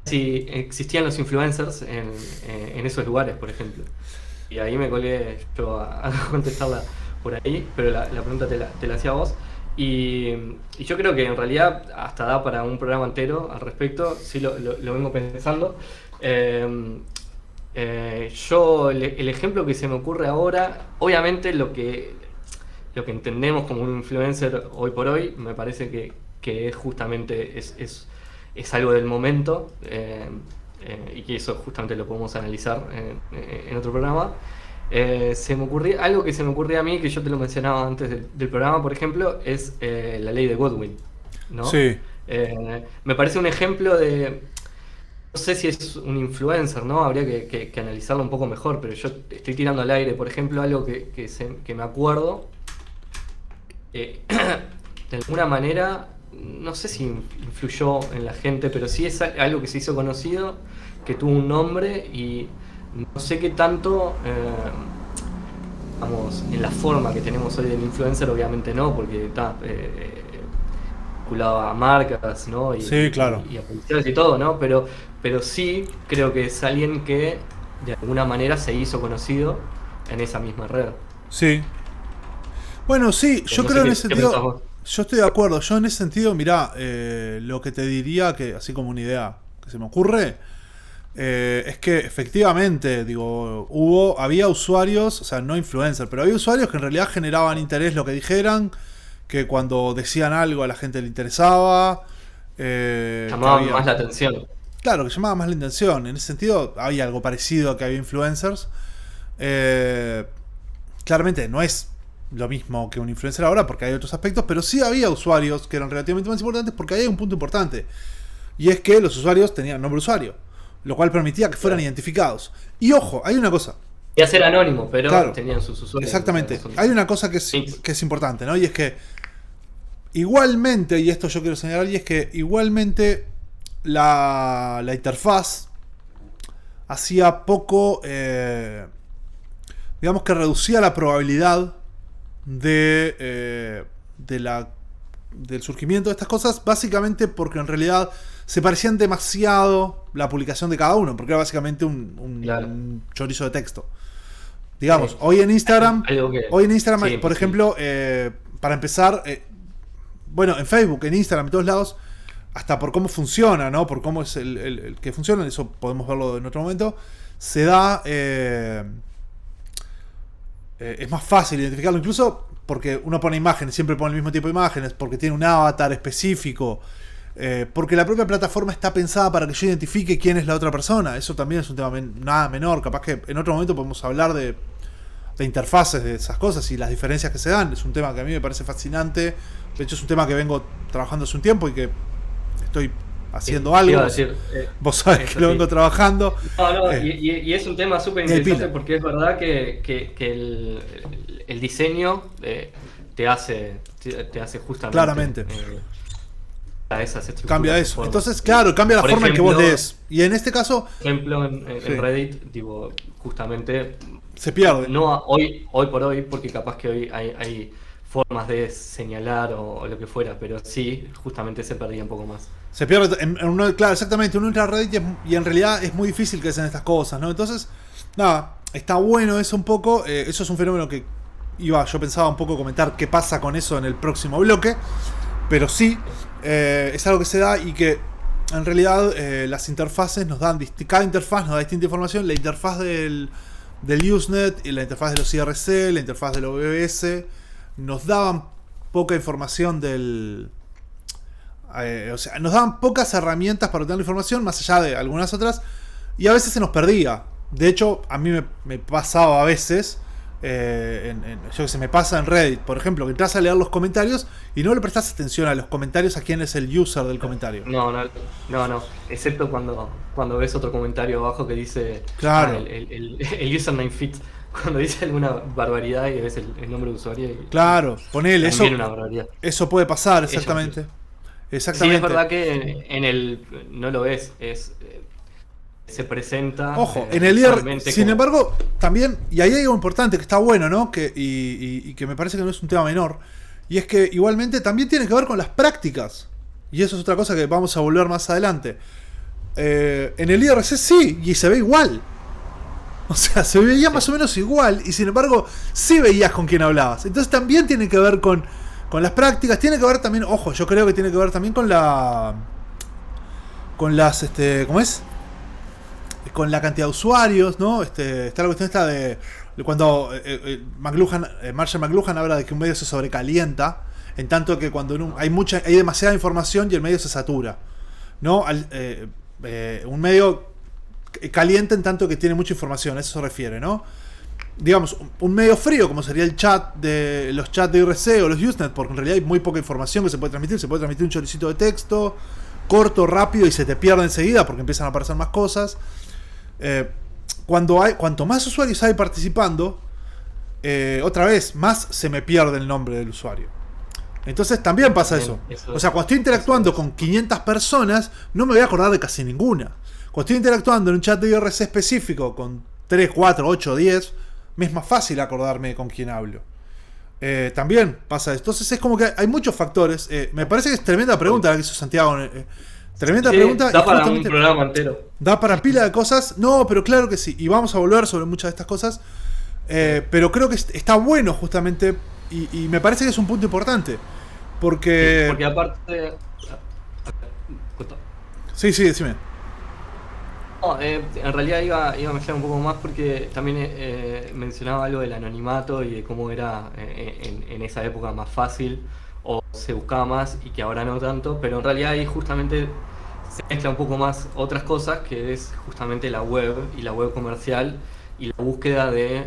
Si existían los influencers en esos lugares, por ejemplo. Y ahí me colgué yo a contestarla por ahí, pero la pregunta te la hacía vos. Y yo creo que en realidad hasta da para un programa entero al respecto, sí lo vengo pensando. Yo, el ejemplo que se me ocurre ahora, obviamente lo que entendemos como un influencer hoy por hoy, me parece que es justamente es algo del momento, y que eso justamente lo podemos analizar en otro programa. Algo que se me ocurría a mí, que yo te lo mencionaba antes del programa, por ejemplo, es la ley de Godwin, ¿no? Sí. Me parece un ejemplo de... No sé si es un influencer, ¿no? Habría que analizarlo un poco mejor, pero yo estoy tirando al aire, por ejemplo, algo que me acuerdo. De alguna manera, no sé si influyó en la gente, pero sí es algo que se hizo conocido, que tuvo un nombre, y no sé qué tanto, vamos, en la forma que tenemos hoy del influencer, obviamente no, porque está vinculado a marcas, ¿no? Sí, claro. Y a publicidades y todo, ¿no? Pero sí creo que es alguien que de alguna manera se hizo conocido en esa misma red. Sí. Bueno, sí, yo No sé creo en qué ese pensás sentido. vos. Yo estoy de acuerdo. Yo en ese sentido, mirá, lo que te diría, que así como una idea que se me ocurre, es que efectivamente, digo, había usuarios, o sea, no influencers, pero había usuarios que en realidad generaban interés lo que dijeran, que cuando decían algo a la gente le interesaba. Llamaban más la atención. Claro, que llamaba más la atención. En ese sentido, había algo parecido a que había influencers. Claramente no es lo mismo que un influencer ahora, porque hay otros aspectos, pero sí había usuarios que eran relativamente más importantes, porque ahí hay un punto importante. Y es que los usuarios tenían nombre de usuario, lo cual permitía que fueran identificados. Y ojo, hay una cosa. Iba a ser anónimo, pero Claro, tenían sus usuarios. exactamente. Hay una cosa que es importante, ¿no? Y es que igualmente, y esto yo quiero señalar, y es que igualmente la interfaz hacía poco, digamos que reducía la probabilidad del surgimiento de estas cosas, básicamente porque en realidad se parecían demasiado la publicación de cada uno, porque era básicamente un chorizo de texto. Digamos, Sí. hoy en Instagram, Sí, por sí. ejemplo, para empezar, bueno, en Facebook, en Instagram, en todos lados, hasta por cómo funciona, ¿no? Por cómo es el que funciona, eso podemos verlo en otro momento, se da... es más fácil identificarlo, incluso porque uno pone imágenes, siempre pone el mismo tipo de imágenes, porque tiene un avatar específico, porque la propia plataforma está pensada para que yo identifique quién es la otra persona. Eso también es un tema nada menor. Capaz que en otro momento podemos hablar de interfaces de esas cosas y las diferencias que se dan. Es un tema que a mí me parece fascinante. De hecho, es un tema que vengo trabajando hace un tiempo y que estoy haciendo algo. Iba a decir, Vos sabés que lo vengo trabajando. No, y es un tema súper interesante, porque es verdad que el diseño te hace justamente Claramente. a esas estructuras. Cambia eso. Formas. Entonces, claro, cambia la Por forma en que vos ejemplo, lees. Y en este caso, Por ejemplo, en Sí. Reddit, digo, justamente, se pierde. no hoy por hoy, porque capaz que hoy hay formas de señalar o lo que fuera, pero sí, justamente se perdía un poco más. Se pierde claro, exactamente. Uno entra a Reddit y en realidad es muy difícil que sean estas cosas, ¿no? Entonces, nada, está bueno eso un poco. Eso es un fenómeno que yo pensaba un poco comentar qué pasa con eso en el próximo bloque. Pero sí, es algo que se da y que en realidad las interfaces nos dan, cada interfaz nos da distinta información. La interfaz del Usenet y la interfaz de los IRC, la interfaz del OBS nos daban poca información O sea, nos daban pocas herramientas para obtener la información, más allá de algunas otras, y a veces se nos perdía. De hecho, a mí me pasaba a veces, yo que sé, me pasa en Reddit, por ejemplo, que entras a leer los comentarios y no le prestas atención a los comentarios, a quién es el user del comentario. No, excepto cuando ves otro comentario abajo que dice Claro. el username fit, cuando dice alguna barbaridad y ves el nombre de usuario y Claro, ponele, eso, también una barbaridad. eso puede pasar, Eso exactamente. sí. Sí, es Exactamente. verdad que en el no lo ves, se presenta Ojo, en el IR, visualmente sin como embargo, también, y ahí hay algo importante que está bueno, ¿no? Y que me parece que no es un tema menor, y es que igualmente también tiene que ver con las prácticas. Y eso es otra cosa que vamos a volver más adelante. En el IRC sí, y se ve igual. O sea, se veía más o menos igual, y sin embargo, sí veías con quién hablabas. Entonces también tiene que ver con las prácticas, tiene que ver también, ojo, yo creo que tiene que ver también con ¿cómo es? Con la cantidad de usuarios, ¿no? Está la cuestión esta de cuando Marshall McLuhan habla de que un medio se sobrecalienta, en tanto que cuando hay demasiada información y el medio se satura, ¿no? Un medio calienta en tanto que tiene mucha información, a eso se refiere, ¿no? Digamos, un medio frío, como sería el chat de los chats de IRC o los Usenet, porque en realidad hay muy poca información que se puede transmitir un choricito de texto, corto, rápido, y se te pierde enseguida porque empiezan a aparecer más cosas. Cuanto más usuarios hay participando, otra vez, más se me pierde el nombre del usuario. Entonces también pasa eso. O sea, cuando estoy interactuando con 500 personas, no me voy a acordar de casi ninguna. Cuando estoy interactuando en un chat de IRC específico con 3, 4, 8, 10, me es más fácil acordarme con quién hablo. También pasa esto. Entonces es como que hay muchos factores. Me parece que es tremenda pregunta la que hizo Santiago. Tremenda pregunta. Da para un programa entero. Da para pila de cosas. No, pero claro que sí. Y vamos a volver sobre muchas de estas cosas. Pero creo que está bueno justamente. Y me parece que es un punto importante. Porque... Porque aparte... Sí, decime. No, en realidad iba a mezclar un poco más porque también mencionaba algo del anonimato y de cómo era en esa época más fácil o se buscaba más y que ahora no tanto, pero en realidad ahí justamente se mezcla un poco más otras cosas que es justamente la web y la web comercial y la búsqueda de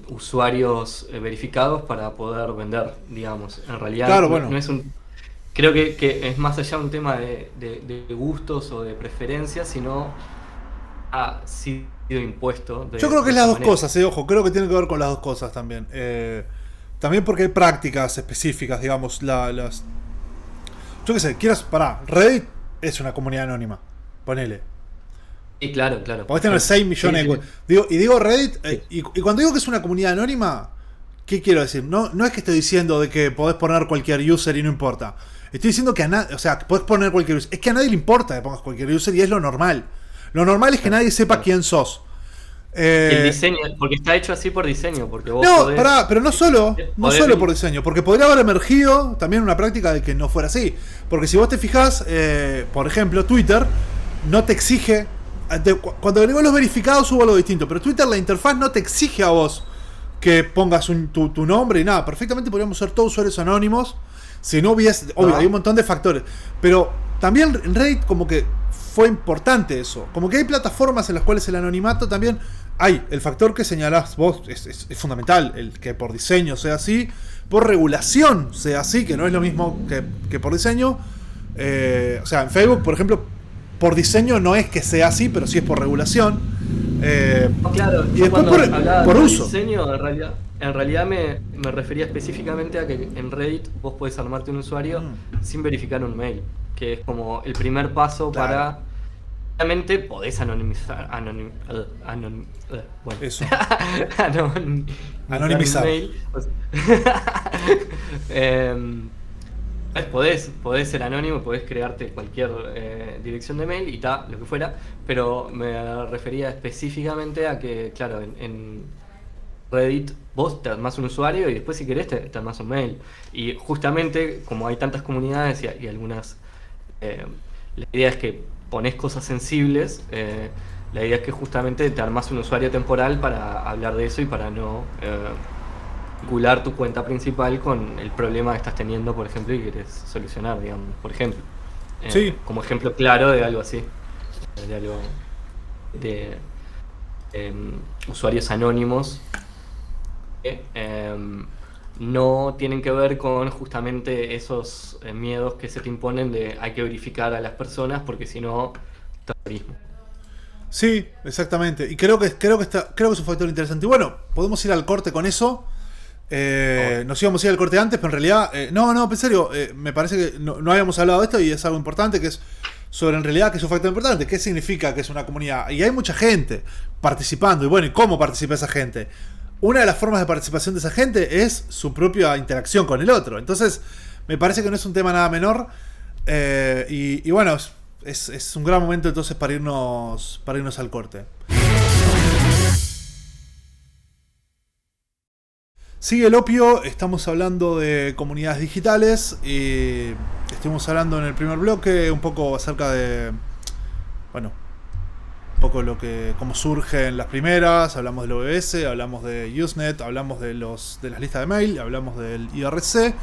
usuarios verificados para poder vender, digamos. En realidad claro, no, bueno. no es un... Creo que es más allá un tema de gustos o de preferencias, sino ha sido impuesto. Yo creo que es las dos cosas, ojo, creo que tiene que ver con las dos cosas también. También porque hay prácticas específicas, digamos, yo qué sé, Reddit es una comunidad anónima, ponele. Sí, claro. Podés tener 6 millones de... Digo Reddit, sí. y cuando digo que es una comunidad anónima, ¿qué quiero decir? No es que estoy diciendo de que podés poner cualquier user y no importa. Estoy diciendo que o sea, podés poner cualquier user. Es que a nadie le importa que pongas cualquier user y es lo normal. Lo normal es que nadie sepa quién sos. El diseño, porque está hecho así por diseño, porque vos no, podés, pero no solo por diseño, porque podría haber emergido también una práctica de que no fuera así. Porque si vos te fijás, por ejemplo, Twitter no te exige, cuando agregó los verificados hubo algo distinto, pero Twitter, la interfaz no te exige a vos que pongas tu nombre y nada. Perfectamente podríamos ser todos usuarios anónimos si no hubiese... Obvio, hay un montón de factores, pero también en Reddit como que fue importante eso. Como que hay plataformas en las cuales el anonimato también... Hay el factor que señalás vos, es fundamental, el que por diseño sea así, por regulación sea así, que no es lo mismo que por diseño. O sea, en Facebook, por ejemplo, por diseño no es que sea así, pero sí es por regulación. Claro, y después por uso. Diseño, en realidad me refería específicamente a que en Reddit vos podés armarte un usuario sin verificar un mail, que es como el primer paso para... Obviamente podés anonimizar. Bueno. Eso. Anonimizar. Podés ser anónimo, podés crearte cualquier dirección de mail y tal, lo que fuera. Pero me refería específicamente a que, claro, en Reddit vos te armás un usuario y después si querés te armás un mail. Y justamente como hay tantas comunidades y algunas... la idea es que ponés cosas sensibles, la idea es que justamente te armás un usuario temporal para hablar de eso y para no vincular tu cuenta principal con el problema que estás teniendo, por ejemplo, y quieres solucionar, digamos, por ejemplo. Sí, Como ejemplo claro de algo así, de algo de usuarios anónimos que no tienen que ver con justamente esos miedos que se te imponen de hay que verificar a las personas porque si no, terrorismo. sí, exactamente. Y creo que es un factor interesante. Y bueno, podemos ir al corte con eso. Nos íbamos a ir al corte antes, pero en realidad, no, en serio, me parece que no habíamos hablado de esto y es algo importante, que es sobre en realidad que es un factor importante. ¿Qué significa que es una comunidad? Y hay mucha gente participando. Y bueno, ¿y cómo participa esa gente? Una de las formas de participación de esa gente es su propia interacción con el otro. Entonces, me parece que no es un tema nada menor. Y bueno, es un gran momento entonces para irnos al corte. Sigue el opio, estamos hablando de comunidades digitales y estuvimos hablando en el primer bloque un poco acerca de, bueno, un poco cómo surgen las primeras, hablamos del OBS, hablamos de Usenet, hablamos de las listas de mail, hablamos del IRC.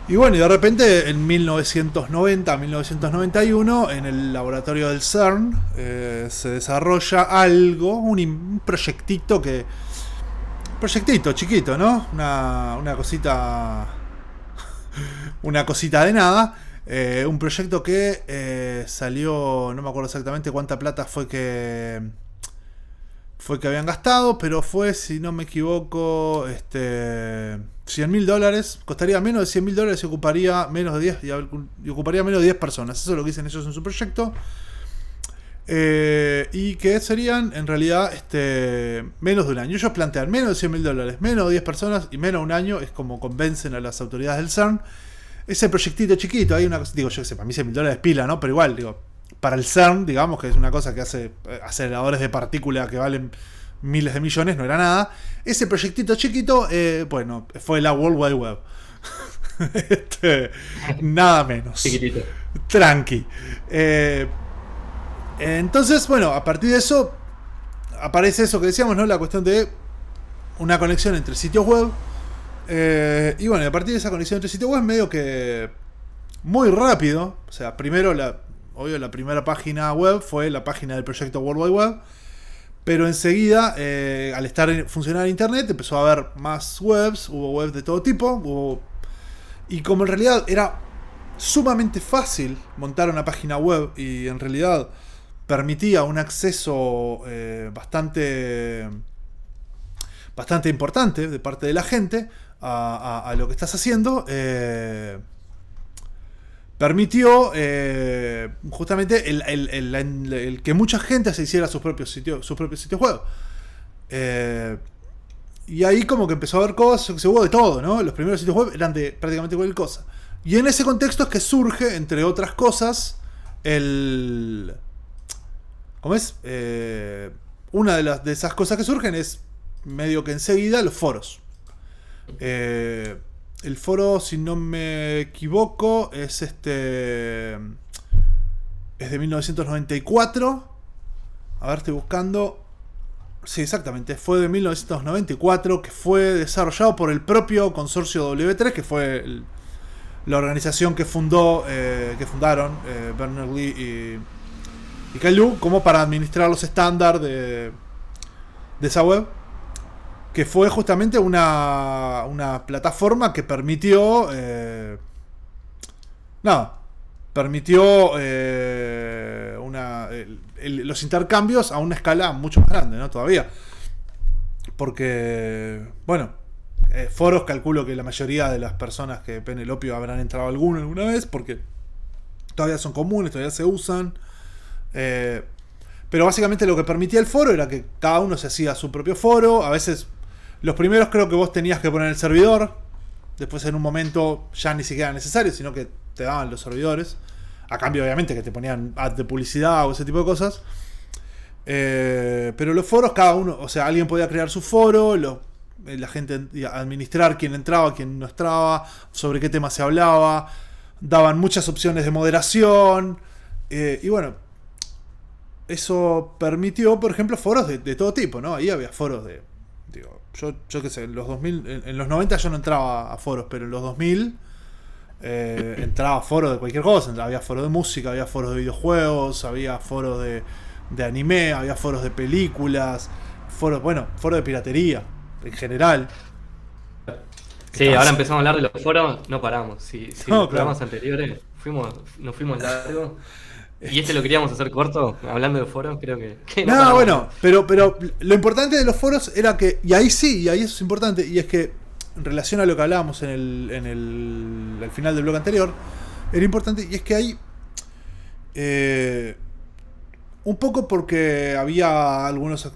Y bueno, y de repente en 1990, 1991, en el laboratorio del CERN se desarrolla algo, un proyectito chiquito, ¿no? Una cosita. Una cosita de nada. Un proyecto que salió. No me acuerdo exactamente cuánta plata fue que habían gastado, pero fue, si no me equivoco, $100.000. Costaría menos de $100.000 y ocuparía menos de 10 y ocuparía menos de 10 personas. Eso es lo que dicen ellos en su proyecto. Y que serían en realidad menos de un año. Ellos plantean menos de $100.000, menos de 10 personas y menos de un año. Es como convencen a las autoridades del CERN. Ese proyectito chiquito, hay una cosa, digo, yo qué sé, para mí $100.000 es pila, ¿no? Pero igual, digo, para el CERN, digamos que es una cosa que hace aceleradores de partículas que valen miles de millones, no era nada. Ese proyectito chiquito, bueno, fue la World Wide Web. Nada menos. Chiquitito. Tranqui. Entonces, bueno, a partir de eso aparece eso que decíamos, ¿no? La cuestión de una conexión entre sitios web. Y bueno, a partir de esa conexión entre sitios web, medio que muy rápido. O sea, primero, obvio, la primera página web fue la página del proyecto World Wide Web. Pero enseguida, al funcionar Internet, empezó a haber más webs. Hubo webs de todo tipo. Y como en realidad era sumamente fácil montar una página web y en realidad permitía un acceso bastante importante de parte de la gente a lo que estás haciendo, permitió justamente el que mucha gente se hiciera sus propios sitios web. Y ahí como que empezó a haber cosas, se hubo de todo, ¿no? Los primeros sitios web eran de prácticamente cualquier cosa. Y en ese contexto es que surge, entre otras cosas, ¿cómo es? Una de esas cosas que surgen es medio que enseguida los foros. El foro, si no me equivoco, es de 1994. A ver, estoy buscando. Sí, exactamente. Fue de 1994, que fue desarrollado por el propio consorcio W3, que fue la organización que fundaron Berners-Lee y Kyle Liu, como para administrar los estándares de esa web, que fue justamente una plataforma que permitió los intercambios a una escala mucho más grande, ¿no? Todavía, porque bueno, foros, calculo que la mayoría de las personas que ven el opio habrán entrado alguna vez, porque todavía son comunes, todavía se usan. Pero básicamente lo que permitía el foro era que cada uno se hacía su propio foro. A veces, los primeros creo que vos tenías que poner el servidor. Después en un momento ya ni siquiera era necesario, sino que te daban los servidores. A cambio, obviamente, que te ponían ads de publicidad o ese tipo de cosas. Pero los foros, cada uno, o sea, alguien podía crear su foro, la gente administrar quién entraba, quién no entraba, sobre qué tema se hablaba. Daban muchas opciones de moderación. Y bueno, eso permitió, por ejemplo, foros de todo tipo, ¿no? Ahí había foros yo qué sé, en los 2000, en los 90 yo no entraba a foros, pero en los 2000 entraba a foros de cualquier cosa. Había foros de música, había foros de videojuegos, había foros de anime, había foros de películas, foros de piratería en general. Sí, ahora empezamos a hablar de los foros, no paramos. Si No, los programas anteriores nos fuimos largos. Y lo queríamos hacer corto, hablando de foros, creo que no No, paramos. bueno, pero lo importante de los foros era que, y ahí eso es importante, y es que en relación a lo que hablábamos al final del blog anterior, era importante, y es que hay un poco porque había algunos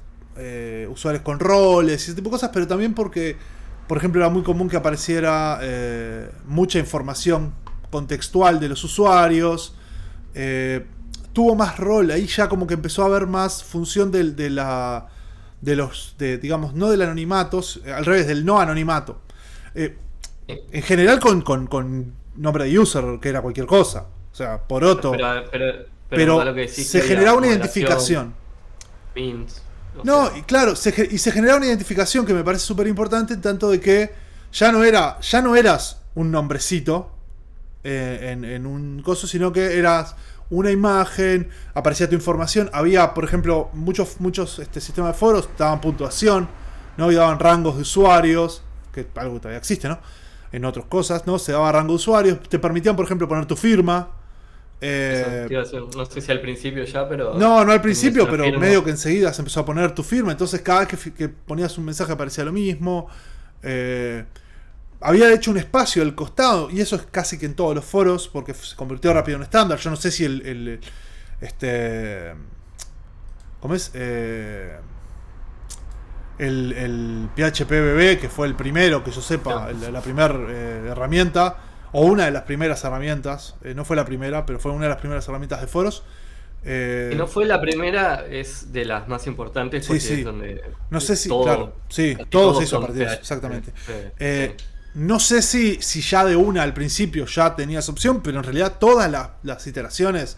usuarios con roles y ese tipo de cosas, pero también porque, por ejemplo, era muy común que apareciera mucha información contextual de los usuarios. Tuvo más rol, ahí ya como que empezó a haber más función digamos, no del anonimato, al revés, del no anonimato. En general con nombre de user, que era cualquier cosa. O sea, Poroto. Pero lo que decís, se que generaba había una moderación, identificación. pins, No, y claro, se generaba una identificación que me parece súper importante, tanto de que ya no eras un nombrecito en un coso, sino que eras una imagen, aparecía tu información. Había, por ejemplo, muchos sistemas de foros daban puntuación, ¿no? Y daban rangos de usuarios, que algo que todavía existe, ¿no? En otras cosas, ¿no? Se daba rango de usuarios, te permitían, por ejemplo, poner tu firma. No sé si al principio ya, pero... No al principio, pero firma. medio que enseguida se empezó a poner tu firma. Entonces cada vez que ponías un mensaje aparecía lo mismo. Había hecho un espacio al costado, y eso es casi que en todos los foros, porque se convirtió rápido en estándar. Yo no sé si ¿cómo es? El PHPBB, que fue el primero, que yo sepa, la primera herramienta, o una de las primeras herramientas, no fue la primera, pero fue una de las primeras herramientas de foros. Si no fue la primera, es de las más importantes, porque sí. es donde no sé si, todo, claro, sí, todo se hizo a son partir de eso, PHP. exactamente. Sí. No sé si ya de una al principio ya tenías opción, pero en realidad todas las iteraciones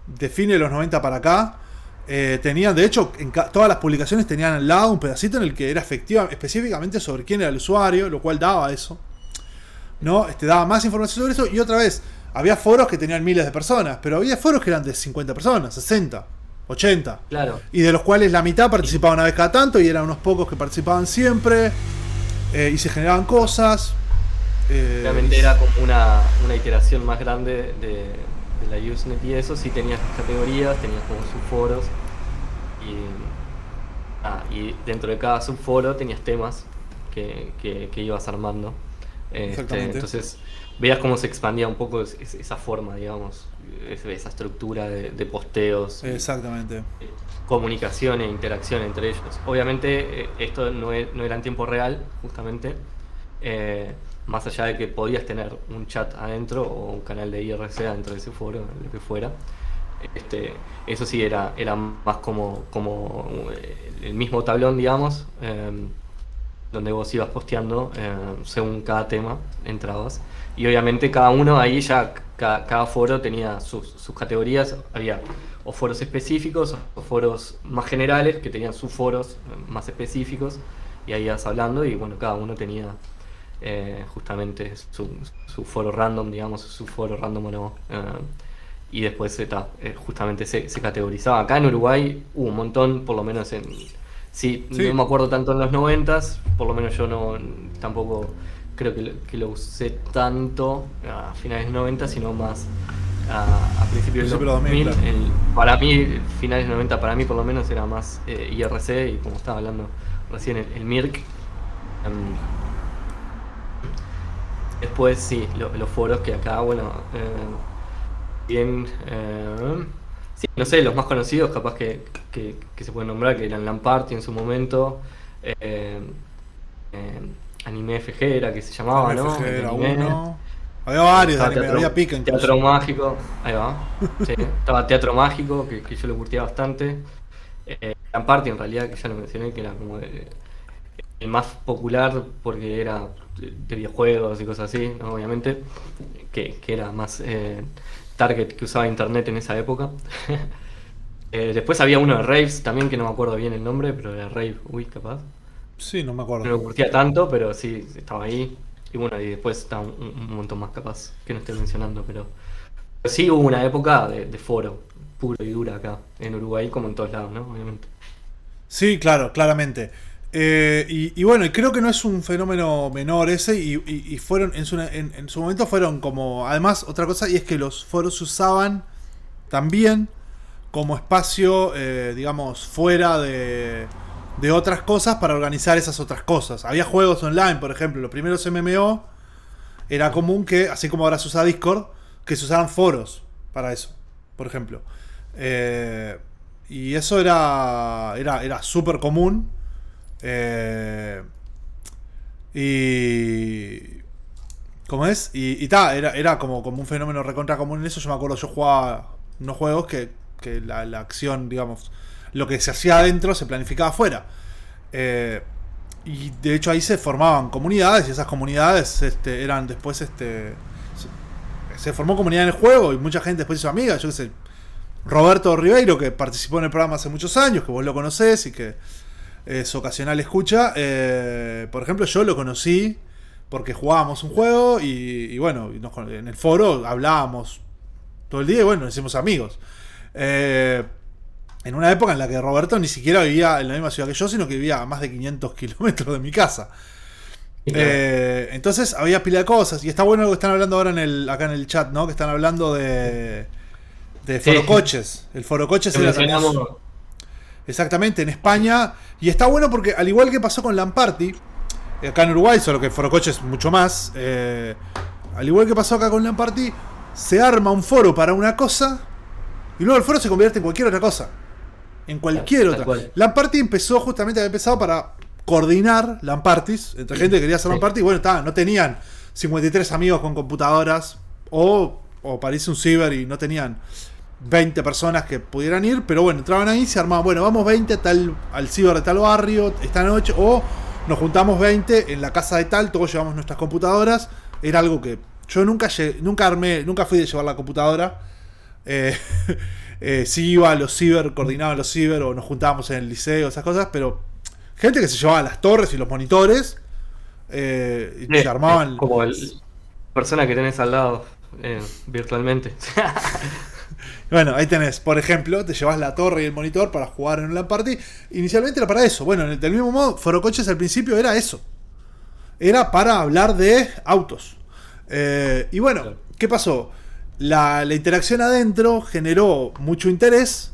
de fines de los 90 para acá tenían, de hecho, todas las publicaciones tenían al lado un pedacito en el que era específicamente sobre quién era el usuario, lo cual daba eso, ¿no? Daba más información sobre eso. Y otra vez, había foros que tenían miles de personas, pero había foros que eran de 50 personas, 60, 80. Claro. Y de los cuales la mitad participaba una vez cada tanto, y eran unos pocos que participaban siempre. Y se generaban cosas. Realmente era como una iteración más grande de la Usenet, y eso sí tenías categorías, tenías como subforos, y dentro de cada subforo tenías temas que ibas armando. Entonces veías cómo se expandía un poco esa forma, digamos, esa estructura de posteos. Exactamente. Comunicación e interacción entre ellos. Obviamente esto no era en tiempo real, justamente. Más allá de que podías tener un chat adentro o un canal de IRC dentro de ese foro, lo que fuera. Eso sí era más como el mismo tablón, digamos, donde vos ibas posteando según cada tema entrabas. Y obviamente cada uno ahí ya, cada foro tenía sus categorías. Había o foros específicos o foros más generales que tenían sus foros más específicos, y ahí ibas hablando, y bueno, cada uno tenía justamente su foro random, digamos, su foro random o no. Y después justamente se categorizaba. Acá en Uruguay hubo un montón, por lo menos sí. No me acuerdo tanto en los 90s, por lo menos yo tampoco creo que lo usé tanto a finales de 90, sino más a principios de los 2000. Claro. Para mí, finales de 90, para mí por lo menos era más IRC, y como estaba hablando recién, el MIRC. Después sí, los foros que acá, bueno, bien, sí, no sé, los más conocidos capaz que se pueden nombrar, que eran Lamparty en su momento, Anime FG era que se llamaba, Anime ¿no? FG era Anime. uno. Había varios de anime, había Pica incluso. Teatro Mágico, ahí va. Sí, estaba Teatro Mágico, que yo lo curtía bastante. Lamparty, en realidad, que ya lo mencioné, que era como el más popular porque era de videojuegos y cosas así, ¿no? Obviamente, que era más target que usaba internet en esa época. Después había uno de Raves también, que no me acuerdo bien el nombre, pero era Rave, capaz. Sí, no me No acuerdo. lo curtía tanto, pero sí, estaba ahí. Y bueno, y después está un montón más capaz que no estoy mencionando, pero sí hubo una época de foro, puro y dura acá, en Uruguay como en todos lados, ¿no? Obviamente. Sí, claro, claramente. Y bueno, y creo que no es un fenómeno menor ese, y fueron, en su momento fueron como, además, otra cosa, y es que los foros se usaban también como espacio, digamos, fuera de otras cosas para organizar esas otras cosas. Había juegos online, por ejemplo, los primeros MMO, era común que, así como ahora se usa Discord, que se usaran foros para eso, por ejemplo. Eh, y eso era súper común. Eh, y. ¿Cómo es? Y ta, era como un fenómeno recontra común en eso. Yo me acuerdo, yo jugaba unos juegos que la acción, digamos, lo que se hacía adentro se planificaba afuera. Eh, y de hecho ahí se formaban comunidades y esas comunidades eran después se formó comunidad en el juego y mucha gente después hizo amiga. Yo qué sé, Roberto Ribeiro, que participó en el programa hace muchos años, que vos lo conocés y que es ocasional escucha. Por ejemplo, yo lo conocí porque jugábamos un juego y bueno, en el foro hablábamos todo el día y bueno, nos hicimos amigos. Eh, en una época en la que Roberto ni siquiera vivía en la misma ciudad que yo, sino que vivía a más de 500 kilómetros de mi casa. Y claro. Entonces había pila de cosas. Y está bueno lo que están hablando ahora acá en el chat, ¿no? Que están hablando de Sí, Forocoches. El Forocoches lo era también mencionamos. exactamente en España. Y está bueno porque, al igual que pasó con Lamparty, acá en Uruguay, solo que Forocoches mucho más. Al igual que pasó acá con Lamparty, se arma un foro para una cosa y luego el foro se convierte en cualquier otra cosa. En Claro, cualquier tal otra. cual. Lamparty empezó justamente, había empezado para coordinar Lamparties entre gente que quería hacer Sí. Lamparty. Bueno, no tenían 53 amigos con computadoras o parece un ciber y no tenían 20 personas que pudieran ir, pero bueno, entraban ahí y se armaban, bueno, vamos 20 al ciber de tal barrio esta noche, o nos juntamos 20 en la casa de tal, todos llevamos nuestras computadoras. Era algo que yo nunca fui de llevar la computadora. Eh, sí iba a los ciber, coordinaba los ciber o nos juntábamos en el liceo, esas cosas, pero gente que se llevaba las torres y los monitores y se armaban. Como el persona que tenés al lado virtualmente. Bueno, ahí tenés, por ejemplo, te llevas la torre y el monitor para jugar en una party. Inicialmente era para eso. Bueno, del mismo modo, Forocoches al principio era eso. Era para hablar de autos. Y bueno, Claro. ¿qué pasó? La interacción adentro generó mucho interés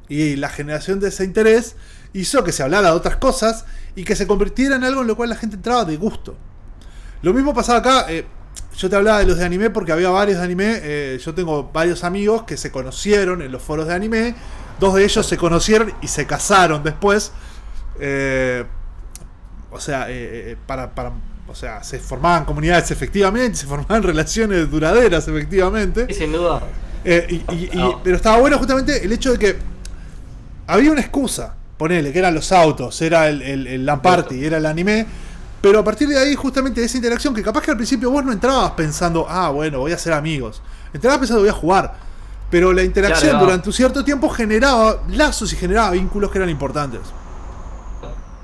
y la generación de ese interés hizo que se hablara de otras cosas y que se convirtiera en algo en lo cual la gente entraba de gusto. Lo mismo pasaba acá. Yo te hablaba de los de anime porque había varios de anime. Yo tengo varios amigos que se conocieron en los foros de anime. Dos de ellos se conocieron y se casaron después. O sea, o sea, se formaban comunidades efectivamente, se formaban relaciones duraderas efectivamente. Y sin duda. No. Pero estaba bueno justamente el hecho de que había una excusa, ponele, que eran los autos, era el Lamparty, era el anime. Pero a partir de ahí, justamente de esa interacción, que capaz que al principio vos no entrabas pensando, bueno, voy a ser amigos. Entrabas pensando, voy a jugar. Pero la interacción Claro, durante un cierto tiempo generaba lazos y generaba vínculos que eran importantes.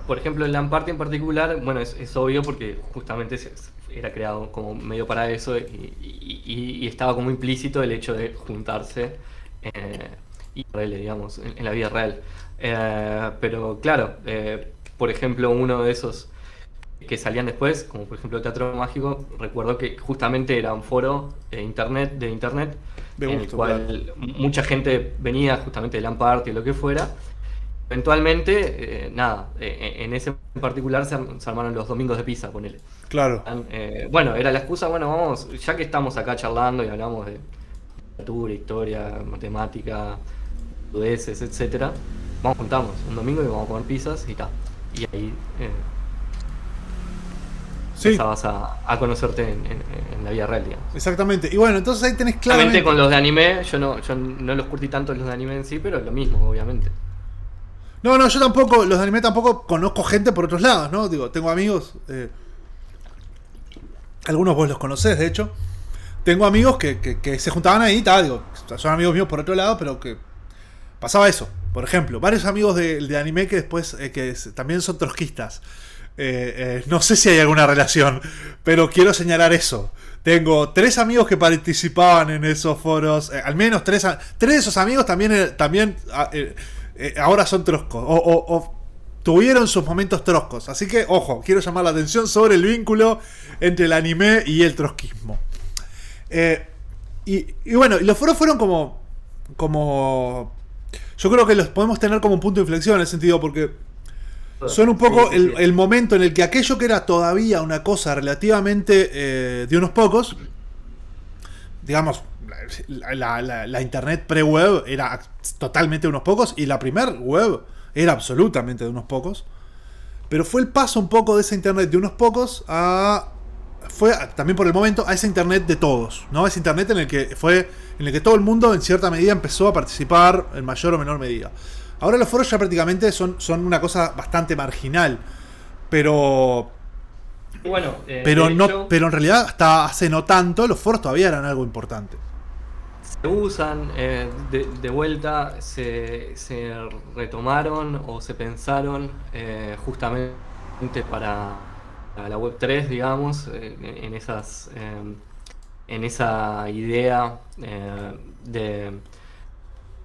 por ejemplo, el LAN Party en particular, bueno, es obvio porque justamente era creado como medio para eso y estaba como implícito el hecho de juntarse IRL, digamos, en la vida real. Pero claro, por ejemplo, uno de esos que salían después, como por ejemplo el Teatro Mágico, recuerdo que justamente era un foro de internet, Me en el gusta, cual claro. mucha gente venía justamente de LAN Party o lo que fuera. Eventualmente, nada, en ese en particular se armaron los domingos de pizza, ponele. Claro. Bueno, era la excusa, bueno, vamos, ya que estamos acá charlando y hablamos de literatura, historia, matemática, dudeces, etcétera, vamos juntamos un domingo y vamos a comer pizzas y tal. Y ahí Sí, empezabas a conocerte en la vida real, digamos. exactamente. Y bueno, entonces ahí tenés Claramente claramente. con los de anime, yo no los curtí tanto los de anime en sí, pero es lo mismo, obviamente. No, no, yo tampoco, los de anime tampoco conozco gente por otros lados, ¿no? Digo, tengo amigos, algunos vos los conocés, de hecho. Tengo amigos que se juntaban ahí, tal, digo, son amigos míos por otro lado, pero que pasaba eso. Por ejemplo, varios amigos de anime que después también son trotskistas. No sé si hay alguna relación, pero quiero señalar eso. Tengo 3 amigos que participaban en esos foros. Al menos 3 de esos amigos también ahora son troscos. O tuvieron sus momentos troscos. Así que, ojo, quiero llamar la atención sobre el vínculo entre el anime y el trotskismo. Y bueno, los foros fueron como... Yo creo que los podemos tener como un punto de inflexión en ese sentido, porque son un poco el momento en el que aquello que era todavía una cosa relativamente de unos pocos, digamos, la internet pre-web era totalmente de unos pocos, y la primer web era absolutamente de unos pocos, pero fue el paso un poco de esa internet de unos pocos fue también por el momento a esa internet de todos, ¿no? Ese internet en el que todo el mundo en cierta medida empezó a participar en mayor o menor medida. Ahora los foros ya prácticamente son una cosa bastante marginal, pero bueno, pero en realidad hasta hace no tanto los foros todavía eran algo importante. Se usan, de vuelta se retomaron o se pensaron justamente para la web 3, digamos, en esa idea de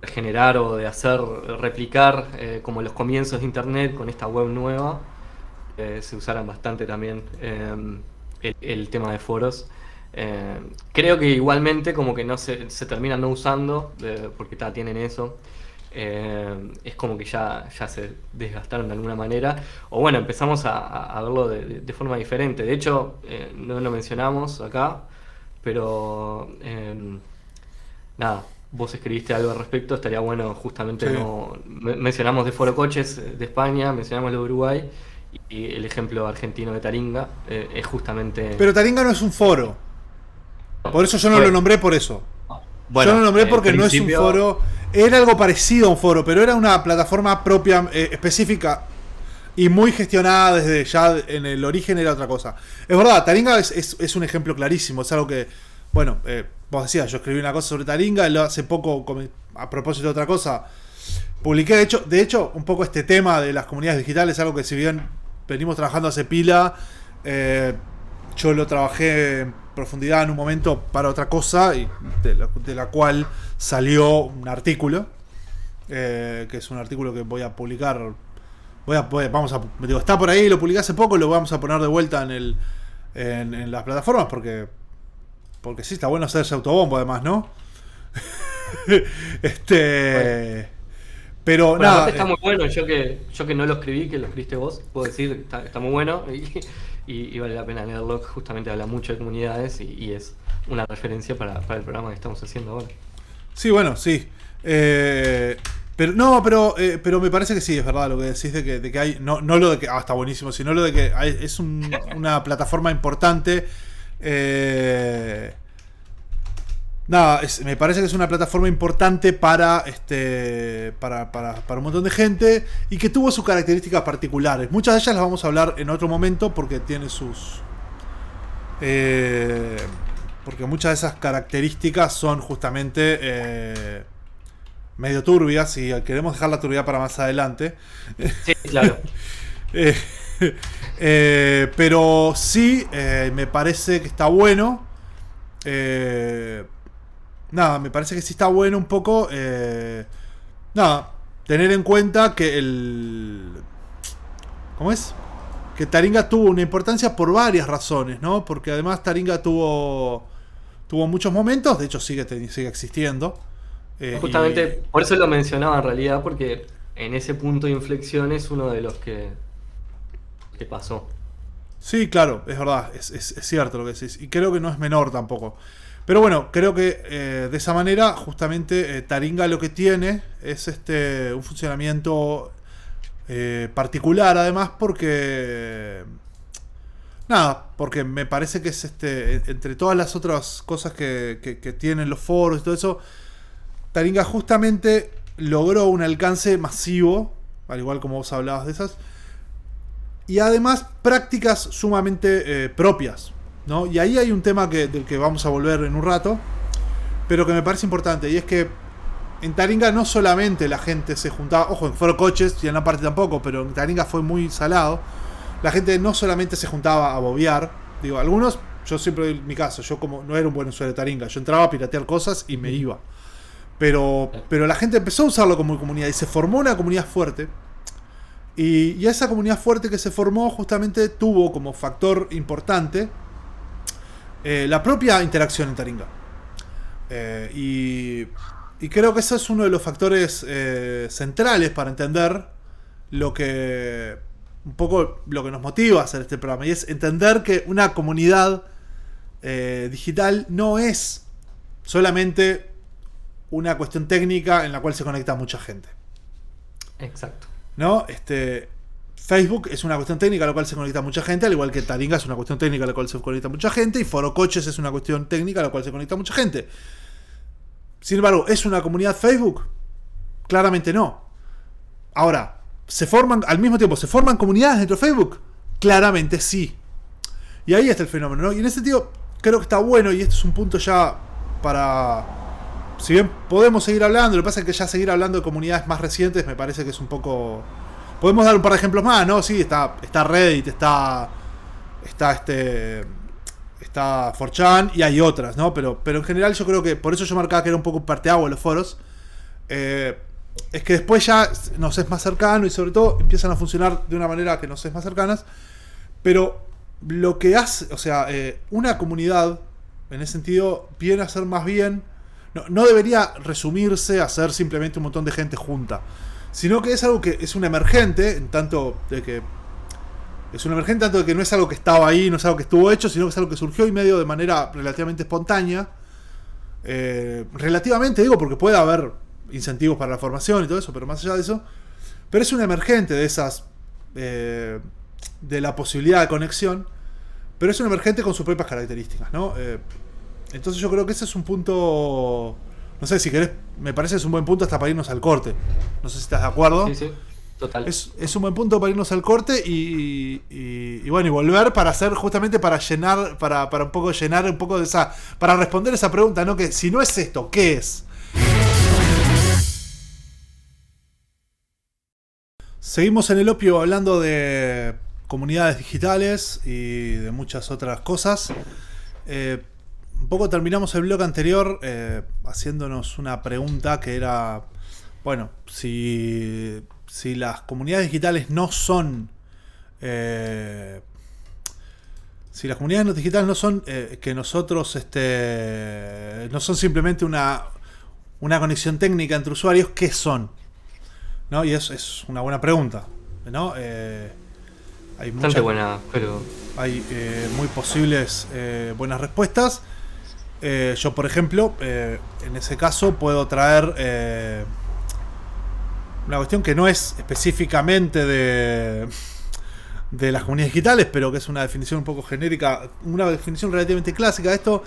generar o de hacer replicar como los comienzos de internet con esta web nueva. Se usaron bastante también el tema de foros. Creo que igualmente como que no se terminan no usando porque tienen eso. Es como que ya se desgastaron de alguna manera, o bueno, empezamos a verlo de forma diferente. De hecho, no lo mencionamos acá, pero nada, vos escribiste algo al respecto. Estaría bueno justamente, sí. Mencionamos de Foro Coches de España, mencionamos lo de Uruguay, y el ejemplo argentino de Taringa es justamente... Pero Taringa no es un foro, por eso yo no lo nombré por eso. Bueno, yo lo nombré porque no es un foro. Era algo parecido a un foro, pero era una plataforma propia, específica y muy gestionada desde ya en el origen. Era otra cosa. Es verdad, Taringa es un ejemplo clarísimo. Es algo que, bueno, vos decías, yo escribí una cosa sobre Taringa, hace poco, a propósito de otra cosa, publiqué, de hecho, un poco este tema de las comunidades digitales, algo que si bien venimos trabajando hace pila, yo lo trabajé en profundidad en un momento para otra cosa, y de la cual salió un artículo, que es un artículo que voy a publicar. Está por ahí, lo publiqué hace poco, lo vamos a poner de vuelta en las plataformas, porque sí, está bueno hacerse autobombo además, ¿no? Pero bueno, nada. Está muy bueno. Yo que no lo escribí, que lo escribiste vos, puedo decir que está muy bueno y vale la pena leerlo. Justamente habla mucho de comunidades y es una referencia para el programa que estamos haciendo ahora. Sí, bueno, sí. Pero me parece que sí, es verdad lo que decís de que hay, no lo de que está buenísimo, sino lo de que es una plataforma importante. Me parece que es una plataforma importante para un montón de gente, y que tuvo sus características particulares. Muchas de ellas las vamos a hablar en otro momento, porque tiene sus porque muchas de esas características son justamente medio turbias, y queremos dejar la turbidez para más adelante. Sí, claro. Pero sí, me parece que está bueno. Me parece que sí está bueno un poco. Tener en cuenta que ¿cómo es? Que Taringa tuvo una importancia por varias razones, ¿no? Porque además Taringa tuvo muchos momentos, de hecho sigue existiendo. Justamente por eso lo mencionaba en realidad, porque en ese punto de inflexión es uno de los que pasó. Sí, claro, es verdad, es cierto lo que decís, y creo que no es menor tampoco. Pero bueno, creo que de esa manera justamente Taringa lo que tiene es un funcionamiento particular, además, porque me parece que es entre todas las otras cosas que tienen los foros y todo eso, Taringa justamente logró un alcance masivo, al igual como vos hablabas de esas, y además prácticas sumamente propias, ¿no? Y ahí hay un tema del que vamos a volver en un rato, pero que me parece importante, y es que en Taringa no solamente la gente se juntaba, ojo, en Foro Coches y en la parte tampoco, pero en Taringa fue muy salado, la gente no solamente se juntaba a bobear, digo, algunos, yo siempre en mi caso, yo como no era un buen usuario de Taringa, yo entraba a piratear cosas y me iba. Pero la gente empezó a usarlo como comunidad y se formó una comunidad fuerte. Y esa comunidad fuerte que se formó justamente tuvo como factor importante la propia interacción en Taringa. Y creo que eso es uno de los factores centrales para entender lo que un poco lo que nos motiva a hacer este programa, y es entender que una comunidad digital no es solamente una cuestión técnica en la cual se conecta mucha gente. Exacto. ¿No? Facebook es una cuestión técnica a la cual se conecta mucha gente, al igual que Taringa es una cuestión técnica a la cual se conecta mucha gente, y Foro Coches es una cuestión técnica a la cual se conecta mucha gente. Sin embargo, ¿es una comunidad Facebook? Claramente no. Ahora, ¿se forman al mismo tiempo? ¿Se forman comunidades dentro de Facebook? Claramente sí. Y ahí está el fenómeno, ¿no? Y en ese sentido, creo que está bueno, y este es un punto ya para... Si bien podemos seguir hablando, lo que pasa es que ya seguir hablando de comunidades más recientes me parece que es un poco... Podemos dar un par de ejemplos más, ¿no? Sí, está Reddit, está 4chan y hay otras, ¿no? Pero en general yo creo que, por eso yo marcaba que era un poco parteaguas los foros, es que después ya nos es más cercano y sobre todo empiezan a funcionar de una manera que nos es más cercanas, pero lo que hace, o sea, una comunidad, en ese sentido, viene a ser más bien, no debería resumirse a ser simplemente un montón de gente junta, sino que es algo que es un emergente, en tanto de que es un emergente tanto de que no es algo que estaba ahí, no es algo que estuvo hecho, sino que es algo que surgió y medio de manera relativamente espontánea. Relativamente, digo, porque puede haber incentivos para la formación y todo eso, pero más allá de eso, pero es un emergente de esas de la posibilidad de conexión, pero es un emergente con sus propias características, ¿no? Entonces yo creo que ese es un punto, no sé, si querés, me parece que es un buen punto hasta para irnos al corte. No sé si estás de acuerdo. Sí, sí, total. Es un buen punto para irnos al corte y bueno, y volver para hacer, justamente para llenar, para un poco llenar un poco de esa, para responder esa pregunta, ¿no? Que si no es esto, ¿qué es? Seguimos en el opio hablando de comunidades digitales y de muchas otras cosas. Un poco terminamos el blog anterior haciéndonos una pregunta que era, bueno, si las comunidades digitales no son si las comunidades digitales no son que nosotros no son simplemente una conexión técnica entre usuarios, ¿qué son? ¿No? Y eso es una buena pregunta, ¿no? Hay bastante buena, pero hay muy posibles buenas respuestas. Yo, por ejemplo, en ese caso puedo traer una cuestión que no es específicamente de las comunidades digitales, pero que es una definición un poco genérica, una definición relativamente clásica de esto,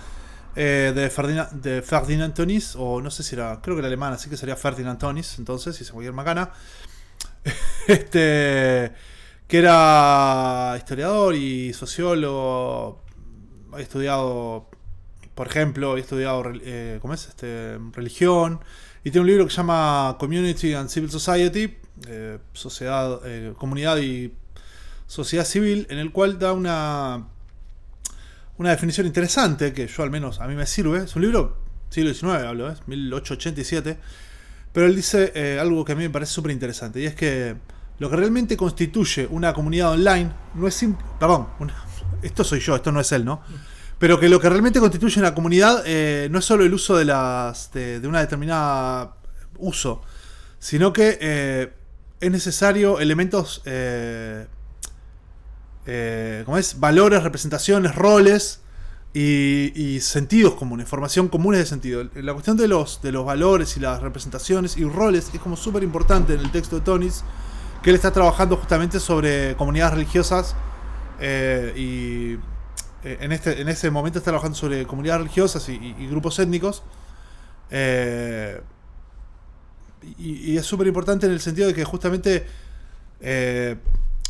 de Ferdinand Tönnies, o no sé si era, creo que era alemán, así que sería Ferdinand Tönnies, entonces, si se cualquier macana, que era historiador y sociólogo, ha estudiado, por ejemplo, ¿cómo es? Religión, y tiene un libro que se llama Community and Civil Society, comunidad y sociedad civil, en el cual da una definición interesante, que yo al menos a mí me sirve. Es un libro siglo XIX, hablo, es 1887, pero él dice algo que a mí me parece súper interesante, y es que lo que realmente constituye una comunidad online no es esto soy yo, esto no es él, ¿no? Pero que lo que realmente constituye una comunidad no es solo el uso de una determinada uso, sino que es necesario elementos, ¿cómo es? Valores, representaciones, roles y sentidos comunes, formación comunes de sentido. La cuestión de los valores y las representaciones y roles es como súper importante en el texto de Tönnies, que él está trabajando justamente sobre comunidades religiosas y en ese momento está trabajando sobre comunidades religiosas y grupos étnicos, y es súper importante en el sentido de que justamente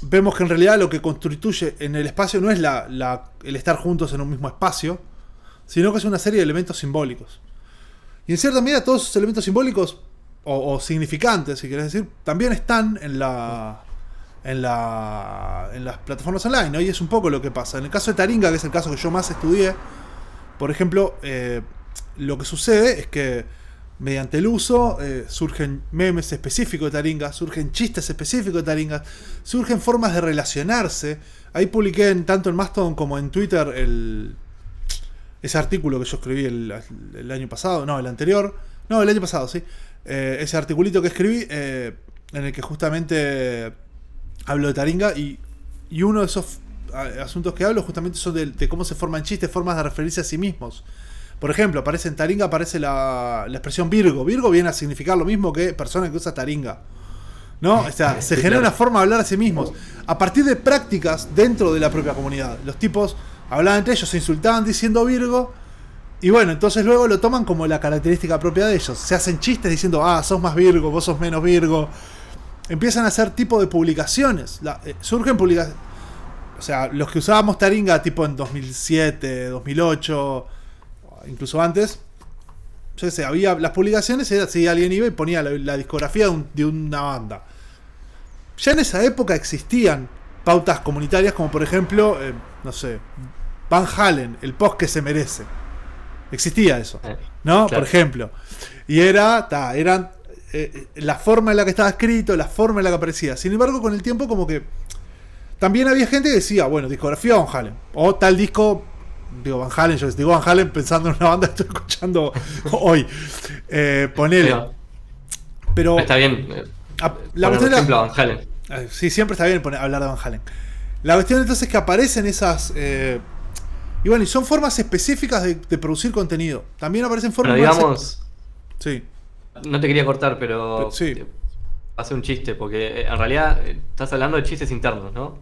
vemos que en realidad lo que constituye en el espacio no es el estar juntos en un mismo espacio, sino que es una serie de elementos simbólicos, y en cierta medida todos esos elementos simbólicos o significantes, si querés decir, también están en en las plataformas online, ¿no? Y es un poco lo que pasa. En el caso de Taringa, que es el caso que yo más estudié, por ejemplo, lo que sucede es que mediante el uso surgen memes específicos de Taringa, surgen chistes específicos de Taringa, surgen formas de relacionarse. Ahí publiqué tanto en Mastodon como en Twitter ese artículo que yo escribí el año pasado, no, el anterior, no, el año pasado, sí. Ese articulito que escribí en el que justamente hablo de Taringa y uno de esos asuntos que hablo justamente son de cómo se forman chistes, formas de referirse a sí mismos. Por ejemplo, aparece en Taringa aparece la expresión Virgo. Virgo viene a significar lo mismo que persona que usa Taringa, ¿no? O sea, se genera una forma de hablar a sí mismos a partir de prácticas dentro de la propia comunidad. Los tipos hablaban entre ellos, se insultaban diciendo Virgo. Y bueno, entonces luego lo toman como la característica propia de ellos. Se hacen chistes diciendo, sos más Virgo, vos sos menos Virgo. Empiezan a hacer tipo de publicaciones. Surgen publicaciones. O sea, los que usábamos Taringa tipo en 2007, 2008, incluso antes, yo qué sé, había las publicaciones, era si alguien iba y ponía la discografía de una banda. Ya en esa época existían pautas comunitarias como por ejemplo, no sé, Van Halen, el post que se merece. Existía eso, ¿no? Claro. Por ejemplo. Y eran la forma en la que estaba escrito, la forma en la que aparecía. Sin embargo, con el tiempo como que también había gente que decía, bueno, discografía Van Halen. O tal disco, digo Van Halen, yo digo Van Halen pensando en una banda que estoy escuchando hoy. Ponele. Pero está bien. La cuestión ejemplo, Van Halen. Sí, siempre está bien hablar de Van Halen. La cuestión entonces es que aparecen esas... y bueno, y son formas específicas de producir contenido. También aparecen formas... Pero digamos... Sí. No te quería cortar, pero sí. Hace un chiste, porque en realidad estás hablando de chistes internos, ¿no?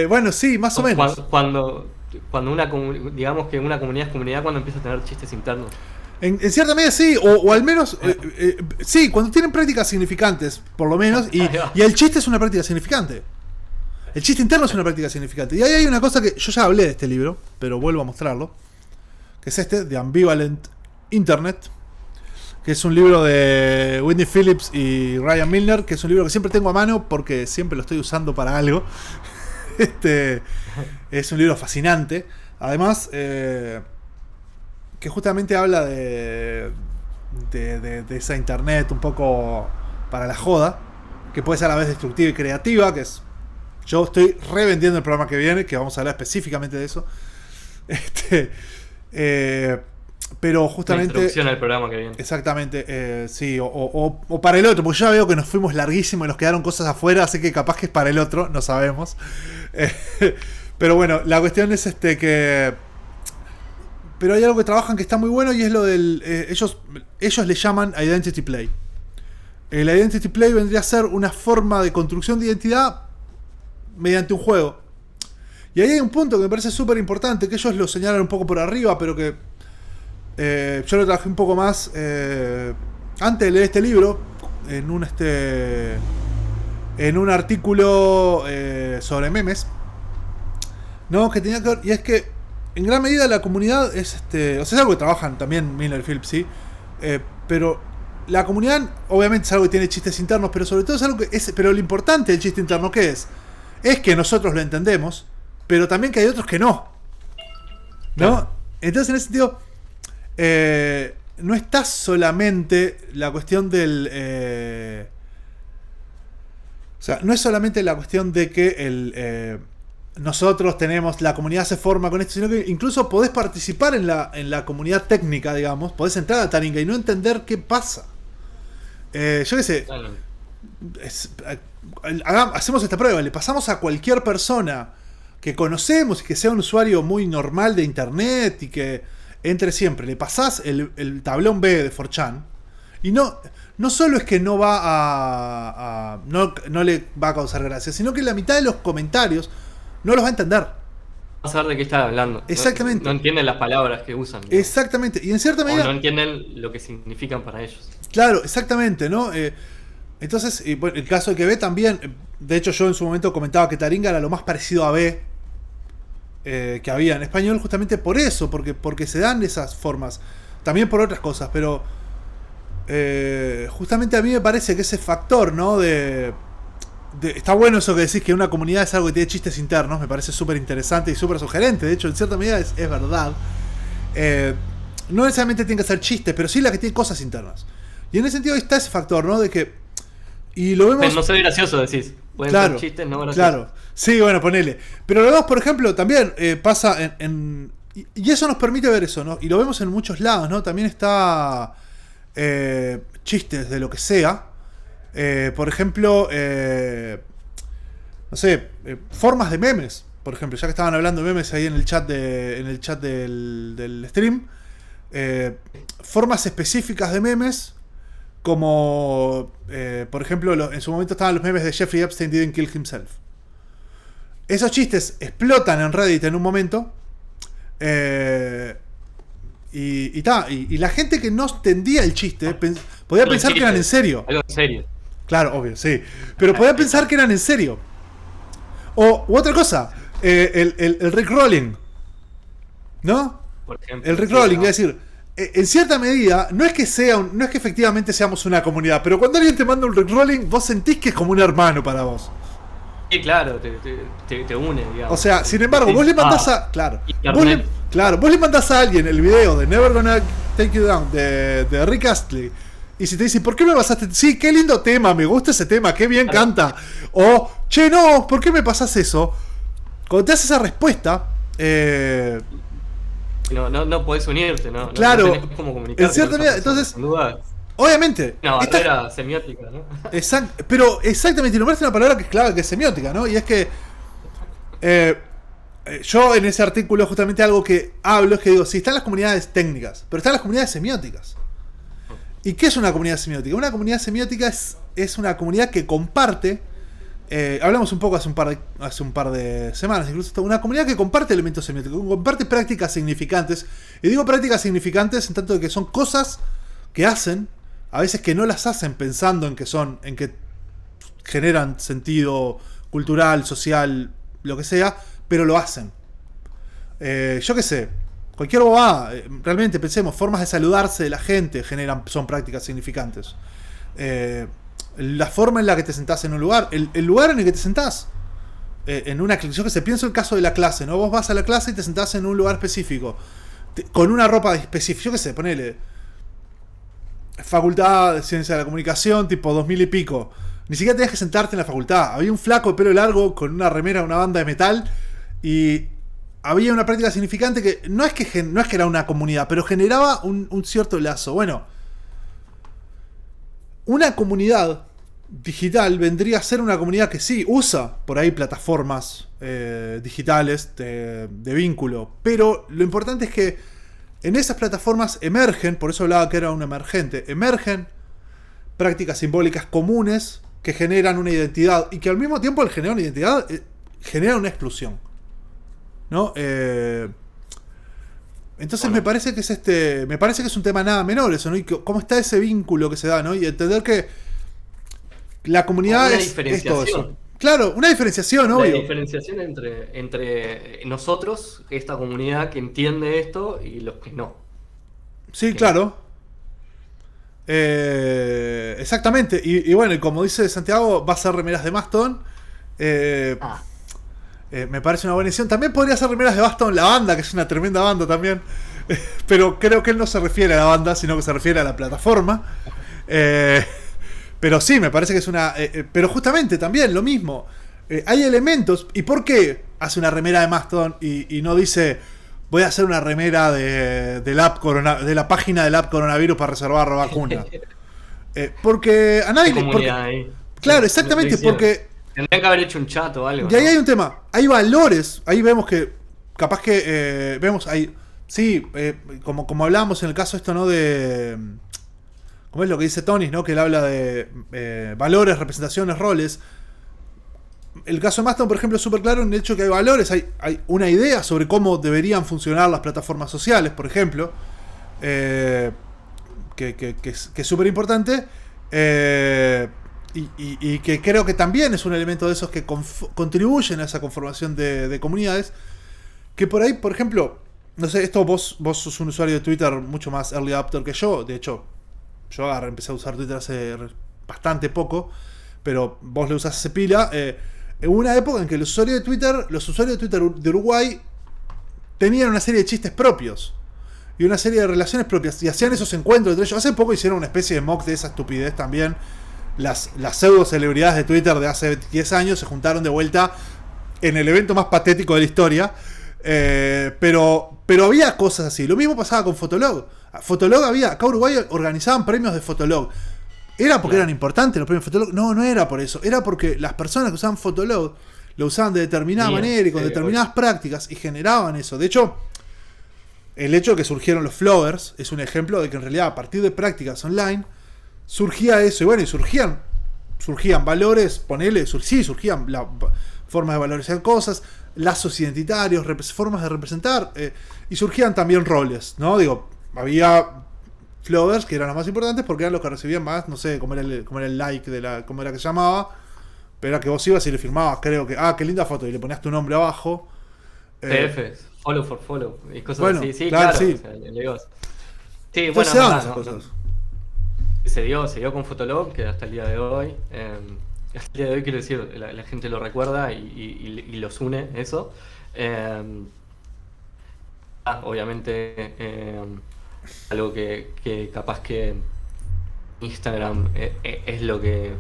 Bueno, sí, más o menos. Cuando digamos que una comunidad es comunidad cuando empieza a tener chistes internos. En cierta medida sí, o al menos sí, cuando tienen prácticas significantes, por lo menos, y el chiste es una práctica significante. El chiste interno es una práctica significante. Y ahí hay una cosa que yo ya hablé de este libro, pero vuelvo a mostrarlo, que es The Ambivalent Internet, que es un libro de Whitney Phillips y Ryan Milner, que es un libro que siempre tengo a mano porque siempre lo estoy usando para algo. Es un libro fascinante. Además, que justamente habla de esa internet un poco para la joda, que puede ser a la vez destructiva y creativa, que es... Yo estoy revendiendo el programa que viene, que vamos a hablar específicamente de eso. Pero justamente... La introducción al programa que viene. Exactamente, sí, o para el otro, porque yo ya veo que nos fuimos larguísimos y nos quedaron cosas afuera, así que capaz que es para el otro, no sabemos. Pero bueno, la cuestión es que... Pero hay algo que trabajan que está muy bueno y es lo del... ellos le llaman Identity Play. El Identity Play vendría a ser una forma de construcción de identidad mediante un juego. Y ahí hay un punto que me parece súper importante, que ellos lo señalan un poco por arriba, pero que yo lo trabajé un poco más antes de leer este libro, en un artículo sobre memes, ¿no? Que tenía que ver, y es que en gran medida la comunidad es o sea, es algo que trabajan también Miller Phillips, sí, pero la comunidad obviamente es algo que tiene chistes internos, pero sobre todo es algo que es, pero lo importante del chiste interno, ¿qué es? Es que nosotros lo entendemos, pero también que hay otros que no, ¿no? Claro. Entonces en ese sentido no está solamente la cuestión del o sea, no es solamente la cuestión de que nosotros tenemos, la comunidad se forma con esto, sino que incluso podés participar en la comunidad técnica, digamos, podés entrar a Taringa y no entender qué pasa. Yo qué sé, claro. Hacemos esta prueba, le pasamos a cualquier persona que conocemos y que sea un usuario muy normal de internet y que entre siempre, le pasás el tablón B de 4chan y no solo es que no va no le va a causar gracia, sino que la mitad de los comentarios no los va a entender. Va a saber de qué está hablando. Exactamente. No entienden las palabras que usan, ¿no? Exactamente. Y en cierta medida... O no entienden lo que significan para ellos. Claro, exactamente, ¿no? Entonces, bueno, el caso de que B también... De hecho, yo en su momento comentaba que Taringa era lo más parecido a B que había en español, justamente por eso, porque se dan esas formas. También por otras cosas, pero... justamente a mí me parece que ese factor, ¿no? Está bueno eso que decís, que una comunidad es algo que tiene chistes internos, me parece súper interesante y súper sugerente. De hecho, en cierta medida es verdad. No necesariamente tiene que ser chistes, pero sí la que tiene cosas internas. Y en ese sentido está ese factor, ¿no? De que... Y lo vemos... Pero no soy gracioso, decís. Pueden Claro, ser chistes no graciosos. claro. Sí, bueno, ponele. Pero lo vemos, por ejemplo, también pasa y eso nos permite ver eso, ¿no? Y lo vemos en muchos lados, ¿no? También está chistes de lo que sea. Por ejemplo, no sé, formas de memes. Por ejemplo, ya que estaban hablando de memes ahí en el chat del stream. Formas específicas de memes. Como, por ejemplo, en su momento estaban los memes de Jeffrey Epstein didn't kill himself. Esos chistes explotan en Reddit en un momento. Y la gente que no entendía el chiste podía pensar que eran en serio. Algo en serio. Claro, obvio, sí. Pero podía pensar que eran en serio. U otra cosa, el Rick Rolling. ¿No? Por ejemplo, El Rick Rolling, es decir, en cierta medida, no es que efectivamente seamos una comunidad, pero cuando alguien te manda un Rick Rolling, vos sentís que es como un hermano para vos. Sí, claro, te une, digamos. O sea, sin embargo, vos le mandás a... Claro, vos le mandás a alguien el video de Never Gonna Take You Down de Rick Astley. Y si te dice, ¿por qué me pasaste? Sí, qué lindo tema, me gusta ese tema, qué bien canta. O, che, no, ¿por qué me pasás eso? Cuando te haces esa respuesta... No podés unirte, ¿no? Claro, no tenés cómo comunicarte. En cierta medida, entonces... Obviamente. Una barrera semiótica, ¿no? Pero exactamente, nombraste una palabra que es clave, que es semiótica, ¿no? Y es que yo en ese artículo justamente algo que hablo es que digo, sí, están las comunidades técnicas, pero están las comunidades semióticas. ¿Y qué es una comunidad semiótica? Una comunidad semiótica es una comunidad que comparte, hablamos un poco hace un par de semanas, incluso una comunidad que comparte elementos semióticos, comparte prácticas significantes. Y digo prácticas significantes en tanto de que son cosas que hacen, a veces que no las hacen pensando en que generan sentido cultural, social, lo que sea, pero lo hacen. Yo qué sé, cualquier bobada, realmente pensemos, formas de saludarse de la gente son prácticas significantes. La forma en la que te sentás en un lugar, el lugar en el que te sentás. Yo que sé, pienso el caso de la clase, ¿no? Vos vas a la clase y te sentás en un lugar específico, con una ropa específica, yo qué sé, ponele Facultad de Ciencia de la Comunicación, tipo 2000 y pico. Ni siquiera tenías que sentarte en la facultad. Había un flaco de pelo largo con una remera, una banda de metal. Y había una práctica significante que no es que era una comunidad, pero generaba un cierto lazo. Bueno, una comunidad digital vendría a ser una comunidad que sí usa por ahí plataformas digitales de vínculo. Pero lo importante es que en esas plataformas emergen, por eso hablaba que era un emergente, emergen prácticas simbólicas comunes que generan una identidad y que al mismo tiempo al generar una identidad generan una exclusión, ¿no? Entonces me parece que es un tema nada menor eso, ¿no? Y cómo está ese vínculo que se da, ¿no? Y entender que la comunidad es todo eso. Claro, una diferenciación, obvio. La diferenciación entre nosotros, esta comunidad que entiende esto, y los que no. Sí, claro. Exactamente. Y bueno, y como dice Santiago, va a ser remeras de Mastodon. Me parece una buena edición. También podría ser remeras de Mastodon la banda, que es una tremenda banda también. Pero creo que él no se refiere a la banda, sino que se refiere a la plataforma. Pero sí, me parece que es una... pero justamente también lo mismo. Hay elementos... ¿Y por qué hace una remera de Mastodon y no dice... Voy a hacer una remera de la página del app coronavirus para reservar vacuna? Porque a nadie... Claro, exactamente, porque... Tendrían que haber hecho un chat o algo. Y ahí hay un tema. Hay valores. Ahí vemos que... Capaz que... vemos ahí... Sí, como hablábamos en el caso esto, ¿no? De... Como es lo que dice Tony, ¿no? Que él habla de valores, representaciones, roles. El caso de Mastodon, por ejemplo, es súper claro en el hecho que hay valores. Hay una idea sobre cómo deberían funcionar las plataformas sociales, por ejemplo. Que es súper importante. Y que creo que también es un elemento de esos que contribuyen a esa conformación de comunidades. Que por ahí, por ejemplo... No sé, esto vos sos un usuario de Twitter mucho más early adopter que yo. De hecho... yo empecé a usar Twitter hace bastante poco, pero vos lo usás hace pila. Hubo una época en que los usuarios de Twitter de Uruguay tenían una serie de chistes propios y una serie de relaciones propias y hacían esos encuentros entre ellos. Hace poco hicieron una especie de mock de esa estupidez también. Las pseudo celebridades de Twitter de hace 10 años se juntaron de vuelta en el evento más patético de la historia. Pero había cosas así. Lo mismo pasaba con Fotolog. Acá en Uruguay organizaban premios de Fotolog. ¿Era porque eran importantes los premios de Fotolog? No era por eso. Era porque las personas que usaban Fotolog lo usaban de determinada manera y con determinadas prácticas y generaban eso. De hecho, el hecho de que surgieron los Flowers es un ejemplo de que en realidad a partir de prácticas online surgía eso. Y bueno, y surgían valores, surgían formas de valorizar cosas, lazos identitarios, formas de representar, y surgían también roles, ¿no? Digo, había Flowers que eran los más importantes porque eran los que recibían más, no sé cómo era el like cómo era que se llamaba, pero era que vos ibas y le firmabas, creo que, qué linda foto, y le ponías tu nombre abajo. PFs, follow for follow, y cosas bueno, así. Sí, claro. O sea, sí, entonces bueno, esas cosas. Se dio con Fotolog, que hasta el día de hoy, hasta el día de hoy quiero decir, la gente lo recuerda y los une, eso. Obviamente, algo que capaz que Instagram es lo que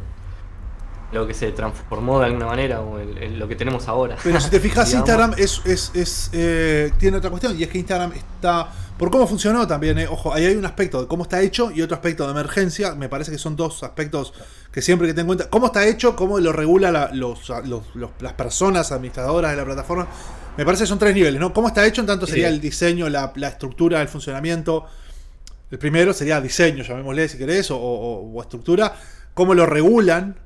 se transformó de alguna manera, o lo que tenemos ahora. Pero si te fijas, digamos. Instagram tiene otra cuestión, y es que Instagram está, por cómo funcionó también, ojo, ahí hay un aspecto de cómo está hecho y otro aspecto de emergencia. Me parece que son dos aspectos que siempre que ten en cuenta. Cómo está hecho, cómo lo regula las personas administradoras de la plataforma. Me parece que son 3 niveles, ¿no? Cómo está hecho, en tanto sería el diseño, la estructura, el funcionamiento. El primero sería diseño, llamémosle si querés, o estructura. Cómo lo regulan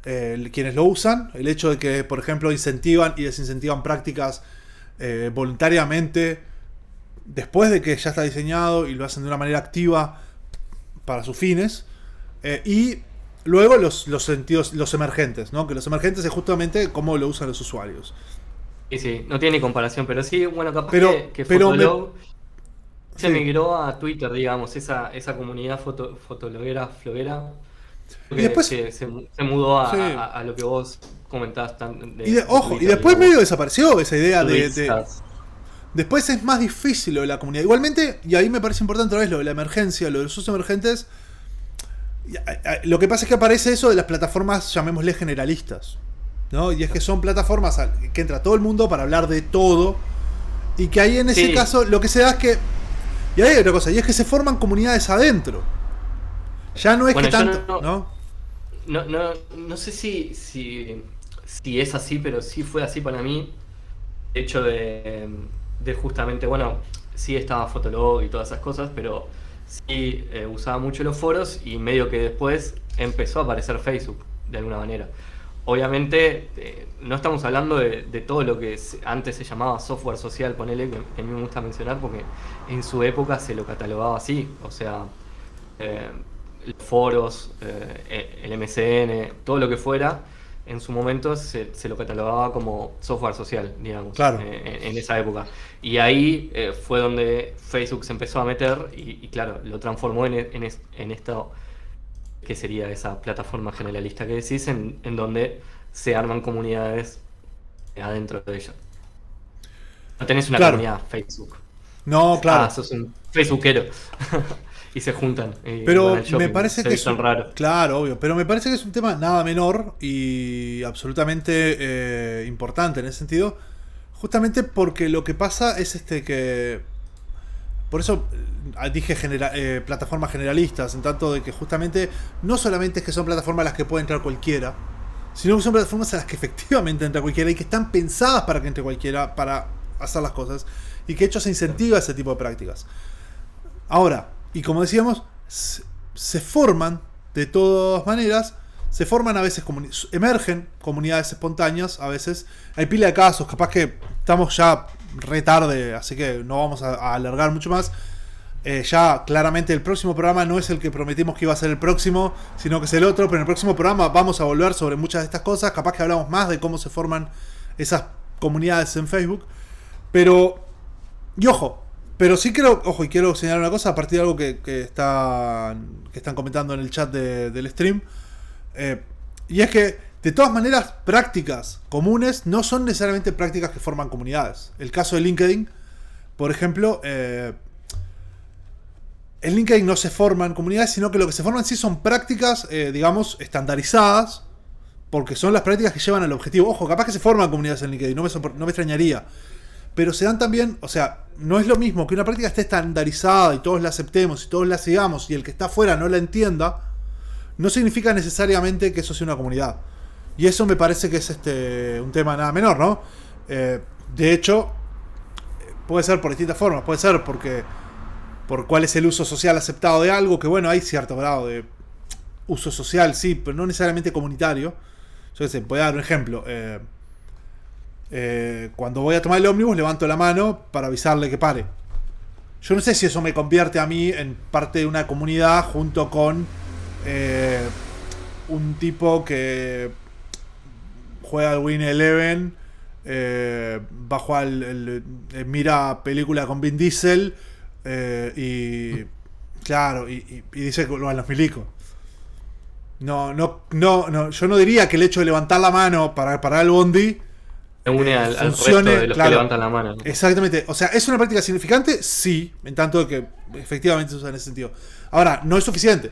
quienes lo usan. El hecho de que, por ejemplo, incentivan y desincentivan prácticas voluntariamente después de que ya está diseñado, y lo hacen de una manera activa para sus fines. Y luego los emergentes, ¿no? Que los emergentes es justamente cómo lo usan los usuarios. Sí, no tiene ni comparación, pero sí, bueno, capaz que pero Fotolog se migró a Twitter, digamos, esa comunidad fotologuera, floguera, Y después se mudó a lo que vos comentabas. Y después medio desapareció esa idea después es más difícil lo de la comunidad. Igualmente, y ahí me parece importante otra vez lo de la emergencia, lo de los usos emergentes. Lo que pasa es que aparece eso de las plataformas, llamémosle generalistas, ¿no? Y es que son plataformas que entra todo el mundo para hablar de todo. Y que ahí en ese caso lo que se da es que... Y hay otra cosa, y es que se forman comunidades adentro. Ya no es que tanto... No sé si es así, pero sí fue así para mí. El hecho de justamente, bueno, sí estaba Fotolog y todas esas cosas, pero sí usaba mucho los foros, y medio que después empezó a aparecer Facebook, de alguna manera. Obviamente, no estamos hablando de todo lo que antes se llamaba software social, ponele, que a mí me gusta mencionar, porque en su época se lo catalogaba así. O sea, los foros, el MSN, todo lo que fuera, en su momento se lo catalogaba como software social, digamos, claro. En esa época. Y ahí fue donde Facebook se empezó a meter y claro, lo transformó en esto que sería esa plataforma generalista que decís, en donde se arman comunidades adentro de ella. No tenés una comunidad Facebook. No, claro. Sos un facebookero. Y se juntan. Pero me parece que son raros. Claro, obvio. Pero me parece que es un tema nada menor y absolutamente importante en ese sentido. Justamente porque lo que pasa es que... Por eso dije plataformas generalistas, en tanto de que justamente no solamente es que son plataformas a las que puede entrar cualquiera, sino que son plataformas a las que efectivamente entra cualquiera y que están pensadas para que entre cualquiera para hacer las cosas, y que de hecho se incentiva ese tipo de prácticas. Ahora, y como decíamos, se forman de todas maneras, se forman a veces, emergen comunidades espontáneas, a veces. Hay pila de casos, capaz que estamos ya re tarde, así que no vamos a alargar mucho más. Ya claramente el próximo programa no es el que prometimos que iba a ser el próximo, sino que es el otro, pero en el próximo programa vamos a volver sobre muchas de estas cosas. Capaz que hablamos más de cómo se forman esas comunidades en Facebook. Pero, y ojo, Pero sí quiero, ojo, y quiero señalar una cosa a partir de algo que están comentando en el chat del stream. Y es que, de todas maneras, prácticas comunes no son necesariamente prácticas que forman comunidades. El caso de LinkedIn, por ejemplo, en LinkedIn no se forman comunidades, sino que lo que se forman sí son prácticas, digamos, estandarizadas, porque son las prácticas que llevan al objetivo. Ojo, capaz que se forman comunidades en LinkedIn, no me extrañaría. Pero se dan también, o sea, no es lo mismo que una práctica esté estandarizada y todos la aceptemos y todos la sigamos y el que está afuera no la entienda, no significa necesariamente que eso sea una comunidad. Y eso me parece que es un tema nada menor, ¿no? De hecho, puede ser por distintas formas. Puede ser por cuál es el uso social aceptado de algo, que bueno, hay cierto grado de uso social, sí, pero no necesariamente comunitario. Yo qué sé, voy a dar un ejemplo. Cuando voy a tomar el ómnibus levanto la mano para avisarle que pare. Yo no sé si eso me convierte a mí en parte de una comunidad junto con un tipo que juega al Win Eleven, va a jugar mira película con Vin Diesel y claro, y dice que lo a los milicos. No, yo no diría que el hecho de levantar la mano para parar el bondi se une al resto de los que levantan la mano, ¿no? Exactamente. O sea, ¿es una práctica significante? Sí, en tanto que efectivamente se usa en ese sentido. Ahora, no es suficiente.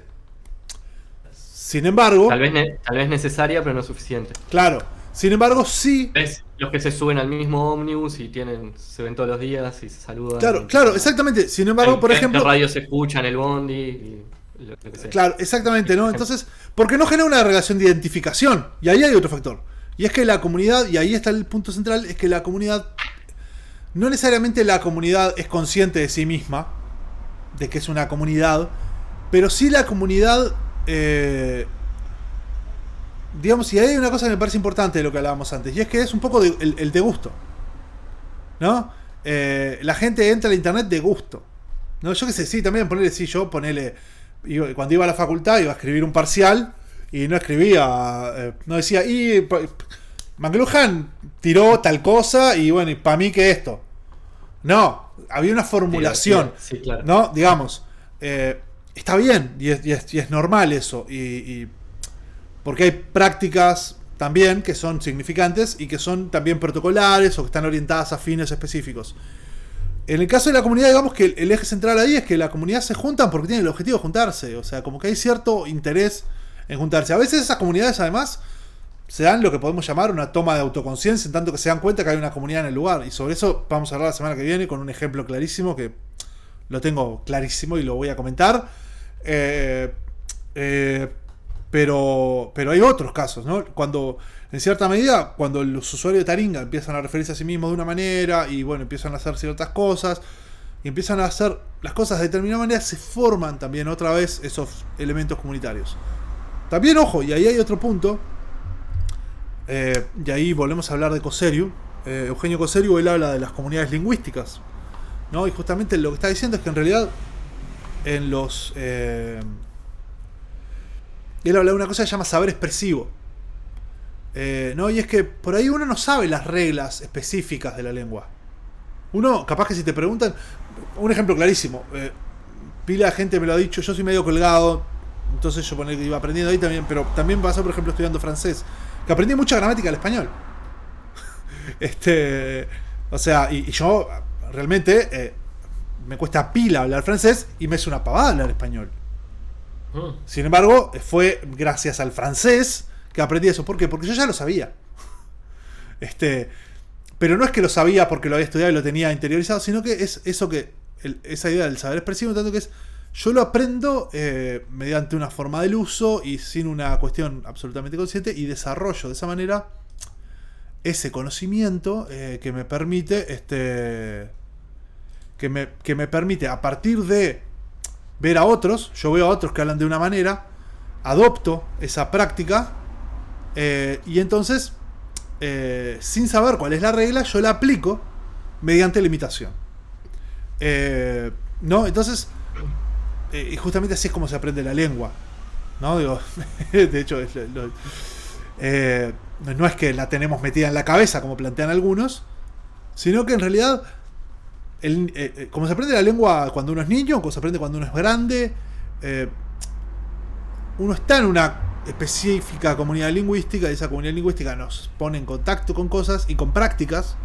Sin embargo... Tal vez necesaria, pero no suficiente. Claro. Sin embargo, sí... Es los que se suben al mismo ómnibus y se ven todos los días y se saludan. Claro, exactamente. Sin embargo, por ejemplo... En radio se escucha en el bondi y lo que sea. Claro, exactamente, ¿no? Entonces, porque no genera una relación de identificación. Y ahí hay otro factor. Y es que la comunidad, y ahí está el punto central, es que la comunidad, no necesariamente la comunidad es consciente de sí misma, de que es una comunidad, pero sí la comunidad, digamos, y ahí hay una cosa que me parece importante de lo que hablábamos antes, y es que es un poco el de gusto, ¿no? La gente entra a internet de gusto, ¿no? Yo qué sé, sí, también cuando iba a la facultad iba a escribir un parcial, y no escribía, no decía, y McLuhan tiró tal cosa, y bueno, y para mí que esto. No, había una formulación, sí, claro. ¿no? Digamos, está bien, y es normal eso, porque hay prácticas también que son significantes y que son también protocolares o que están orientadas a fines específicos. En el caso de la comunidad, digamos que el eje central ahí es que la comunidad se juntan porque tienen el objetivo de juntarse, o sea, como que hay cierto interés en juntarse. A veces esas comunidades además se dan lo que podemos llamar una toma de autoconciencia, en tanto que se dan cuenta que hay una comunidad en el lugar. Y sobre eso vamos a hablar la semana que viene con un ejemplo clarísimo, que lo tengo clarísimo y lo voy a comentar. Pero hay otros casos, ¿no? Cuando, en cierta medida, cuando los usuarios de Taringa empiezan a referirse a sí mismos de una manera y bueno, empiezan a hacer ciertas cosas y empiezan a hacer las cosas de determinada manera, se forman también otra vez esos elementos comunitarios. También, ojo, y ahí hay otro punto, y ahí volvemos a hablar de Cosseriu. Eugenio Cosseriu, él habla de las comunidades lingüísticas, ¿no? Y justamente lo que está diciendo es que en realidad en los... él habla de una cosa que se llama saber expresivo, ¿no? Y es que por ahí uno no sabe las reglas específicas de la lengua. Uno, capaz que si te preguntan... Un ejemplo clarísimo, pila de gente me lo ha dicho, yo soy medio colgado, entonces yo iba aprendiendo ahí también, pero también pasó, por ejemplo, estudiando francés, que aprendí mucha gramática del español. O sea, y yo realmente me cuesta pila hablar francés y me es una pavada hablar español. Sin embargo, fue gracias al francés que aprendí eso. ¿Por qué? Porque yo ya lo sabía. Pero no es que lo sabía porque lo había estudiado y lo tenía interiorizado, sino que es eso esa idea del saber expresivo, tanto que es yo lo aprendo mediante una forma del uso y sin una cuestión absolutamente consciente, y desarrollo de esa manera ese conocimiento que me permite que me permite, a partir de ver a otros, yo veo a otros que hablan de una manera, adopto esa práctica y entonces sin saber cuál es la regla, yo la aplico mediante la imitación. ¿No? Entonces, y justamente así es como se aprende la lengua, ¿no? Digo, de hecho, no es que la tenemos metida en la cabeza, como plantean algunos, sino que en realidad como se aprende la lengua cuando uno es niño, como se aprende cuando uno es grande, uno está en una específica comunidad lingüística y esa comunidad lingüística nos pone en contacto con cosas y con prácticas,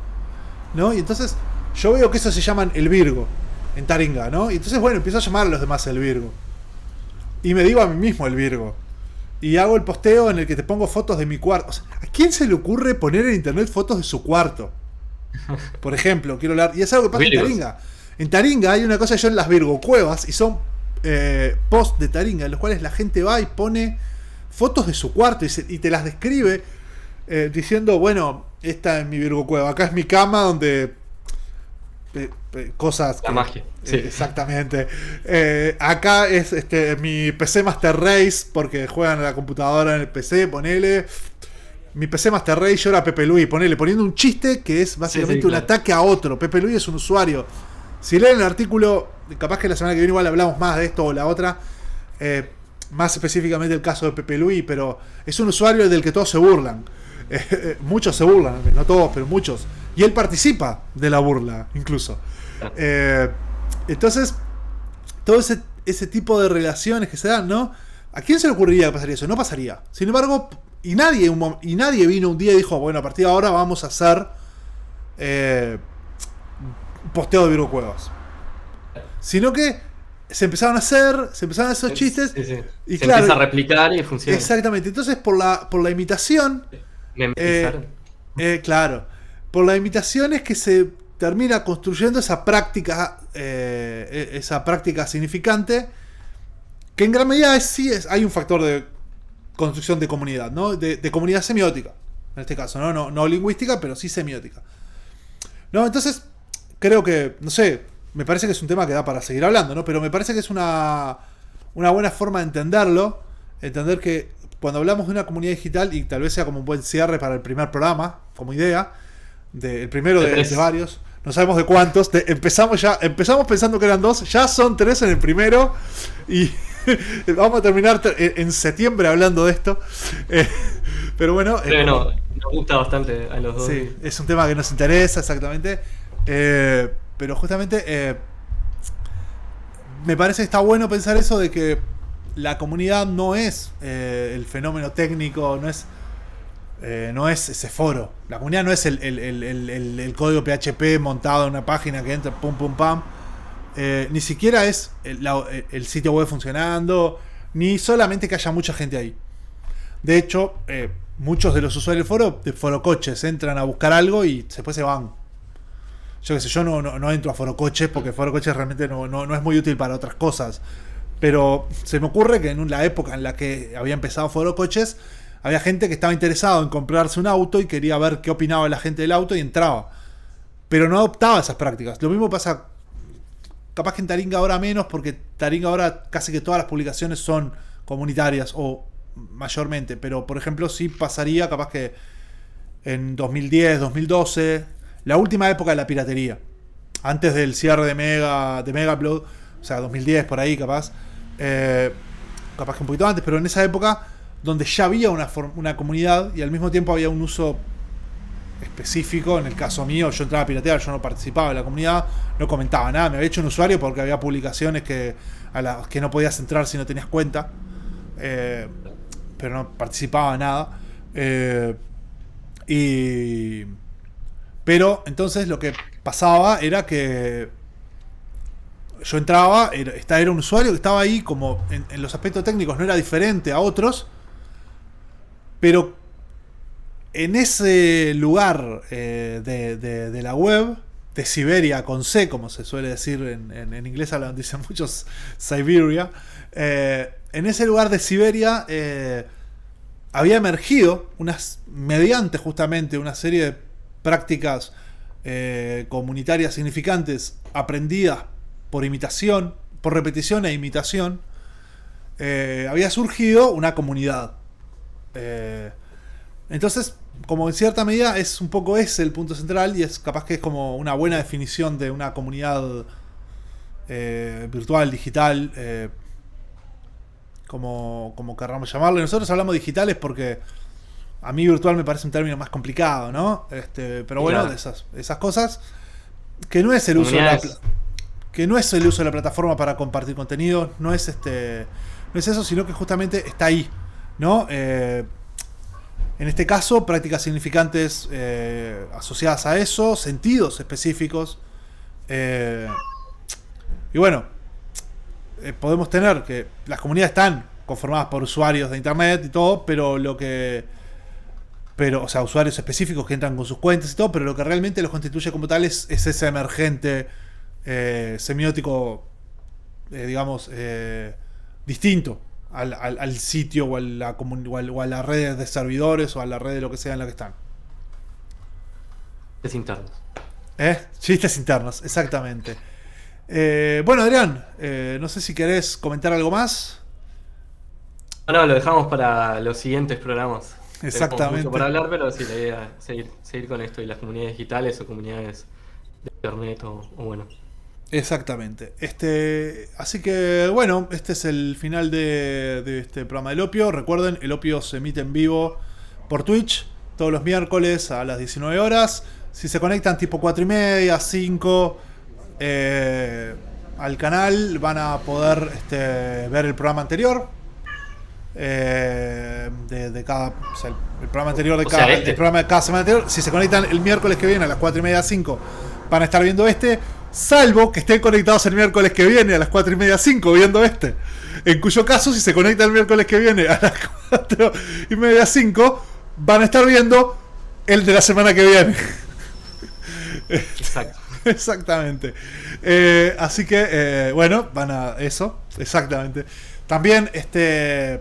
¿no? Y entonces yo veo que eso se llaman el Virgo en Taringa, ¿no? Y entonces, bueno, empiezo a llamar a los demás el Virgo. Y me digo a mí mismo el Virgo. Y hago el posteo en el que te pongo fotos de mi cuarto. O sea, ¿a quién se le ocurre poner en internet fotos de su cuarto? Por ejemplo, quiero hablar. Y es algo que pasa en Taringa. En Taringa hay una cosa que yo en las Virgo Cuevas y son posts de Taringa en los cuales la gente va y pone fotos de su cuarto y te las describe diciendo, bueno, esta es mi Virgo Cueva, acá es mi cama donde cosas la que, magia, sí. Exactamente. Acá es mi PC Master Race porque juegan a la computadora en el PC, ponele mi PC Master Race llora a Pepe Luis, ponele, poniendo un chiste que es básicamente un ataque a otro. Pepe Luis es un usuario. Si leen el artículo, capaz que la semana que viene igual hablamos más de esto o la otra, más específicamente el caso de Pepe Luis, pero es un usuario del que todos se burlan. Muchos se burlan, no todos, pero muchos. Y él participa de la burla, incluso. Entonces, todo ese tipo de relaciones que se dan, ¿no? ¿A quién se le ocurriría que pasaría eso? No pasaría. Sin embargo, y nadie vino un día y dijo, bueno, a partir de ahora vamos a hacer posteo de Virgo Cuevas. Sino que se empezaron a hacer esos chistes. Sí, sí. Y se claro, empieza a replicar y funciona. Exactamente. Entonces, por la imitación. Claro. Por la imitación es que se termina construyendo esa práctica significante. Que en gran medida hay un factor de construcción de comunidad, ¿no? De comunidad semiótica. En este caso, no lingüística, pero sí semiótica. No, entonces, creo que, no sé, me parece que es un tema que da para seguir hablando, ¿no? Pero me parece que es una buena forma de entenderlo. Entender que cuando hablamos de una comunidad digital, y tal vez sea como un buen cierre para el primer programa, como idea, el primero de varios, no sabemos de cuántos, empezamos pensando que eran 2, ya son 3 en el primero, y vamos a terminar en septiembre hablando de esto. Pero bueno, nos gusta bastante a los dos. Sí, es un tema que nos interesa, exactamente. Pero justamente me parece que está bueno pensar eso de que la comunidad no es el fenómeno técnico, no es ese foro. La comunidad no es el código PHP montado en una página que entra pum pum pam. Ni siquiera es el sitio web funcionando, ni solamente que haya mucha gente ahí. De hecho, muchos de los usuarios de forocoches entran a buscar algo y después se van. Yo qué sé, yo no entro a forocoches porque forocoches realmente no es muy útil para otras cosas. Pero se me ocurre que en la época en la que había empezado forocoches, había gente que estaba interesado en comprarse un auto y quería ver qué opinaba la gente del auto y entraba. Pero no adoptaba esas prácticas. Lo mismo pasa, capaz que en Taringa ahora menos, porque Taringa ahora casi que todas las publicaciones son comunitarias, o mayormente. Pero, por ejemplo, sí pasaría capaz que en 2010, 2012, la última época de la piratería. Antes del cierre de Megaupload, o sea, 2010 por ahí capaz. Capaz que un poquito antes, pero en esa época donde ya había una comunidad y al mismo tiempo había un uso específico. En el caso mío, yo entraba a piratear, yo no participaba en la comunidad, no comentaba nada, me había hecho un usuario porque había publicaciones a las que no podías entrar si no tenías cuenta, pero no participaba en nada. Pero entonces lo que pasaba era que yo entraba, era un usuario que estaba ahí como en los aspectos técnicos no era diferente a otros, pero en ese lugar de la web, de Siberia con C, como se suele decir en inglés, dicen muchos Siberia, en ese lugar de Siberia había emergido mediante justamente una serie de prácticas comunitarias significantes aprendidas por imitación, por repetición e imitación, había surgido una comunidad. Entonces, como en cierta medida es un poco ese el punto central, y es capaz que es como una buena definición de una comunidad virtual, digital, como querramos llamarle. Nosotros hablamos digitales porque a mí virtual me parece un término más complicado, ¿no? Pero bueno, claro, de esas cosas. que no es el uso de la Comunidades. que no es el uso de la plataforma para compartir contenido, no es no es eso, sino que justamente está ahí, ¿no? En este caso, prácticas significantes asociadas a eso, sentidos específicos. eh, y bueno, podemos tener que las comunidades están conformadas por usuarios de internet y todo, pero, o sea, usuarios específicos que entran con sus cuentas y todo, pero lo que realmente los constituye como tales es ese emergente semiótico, digamos, distinto al sitio o a o a la red de servidores o a la red de lo que sea en la que están. Es internos. Chistes internos, exactamente. Bueno, Adrián, no sé si querés comentar algo más. No, lo dejamos para los siguientes programas. Tenemos mucho Exactamente. para hablar, pero sí, la idea es seguir con esto y las comunidades digitales o comunidades de internet o bueno. Exactamente. Así que bueno, este es el final de este programa del Opio. Recuerden, el Opio se emite en vivo por Twitch todos los miércoles a las 19 horas. Si se conectan tipo 4 y media, 5 al canal, van a poder ver el programa anterior. De cada, o sea, el programa anterior de O sea, cada, este. el programa de cada semana anterior. Si se conectan el miércoles que viene a las 4 y media, 5, van a estar viendo salvo que estén conectados el miércoles que viene a las 4 y media, 5 viendo en cuyo caso, si se conectan el miércoles que viene a las 4 y media, 5, van a estar viendo el de la semana que viene. Exacto. Exactamente. Así que, bueno, van a eso, exactamente. También el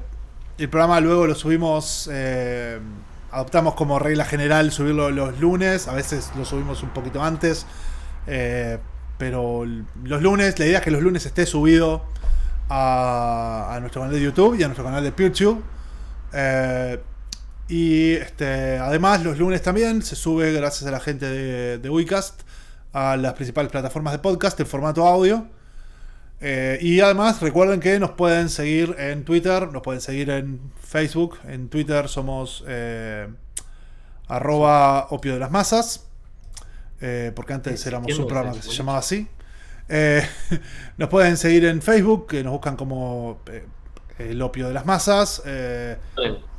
programa luego lo subimos, adoptamos como regla general subirlo los lunes, a veces lo subimos un poquito antes, pero los lunes, la idea es que los lunes esté subido a nuestro canal de YouTube y a nuestro canal de PeerTube. Y además los lunes también se sube, gracias a la gente de Uicast, a las principales plataformas de podcast en formato audio. Y además recuerden que nos pueden seguir en Twitter, nos pueden seguir en Facebook. En Twitter somos @opio de las masas, porque antes éramos un programa que se llamaba así. Nos pueden seguir en Facebook, que nos buscan como el opio de las masas.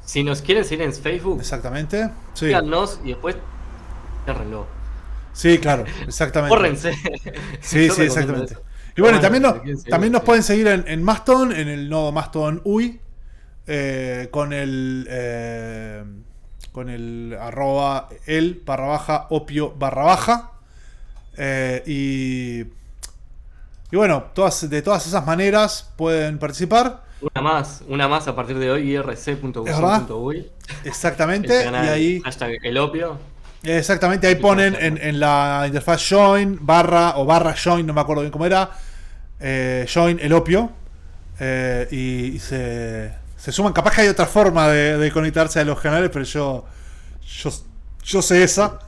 Si nos quieren seguir en Facebook, Exactamente. Sí. síganos y después ciérrenlo. Sí, claro, exactamente. Córrense. Sí, Yo sí, recomiendo exactamente. eso. Y bueno, también También nos pueden seguir en Mastodon, en el nodo Mastodon UI, con el arroba @opio _. Y bueno, de todas esas maneras pueden participar. Una más a partir de hoy, irc.uy. Exactamente. Canal, y ahí. hashtag el opio. Exactamente, ahí ponen en la interfaz join, barra join, no me acuerdo bien cómo era, join el opio, y se suman. Capaz que hay otra forma de conectarse a los canales, pero yo sé esa.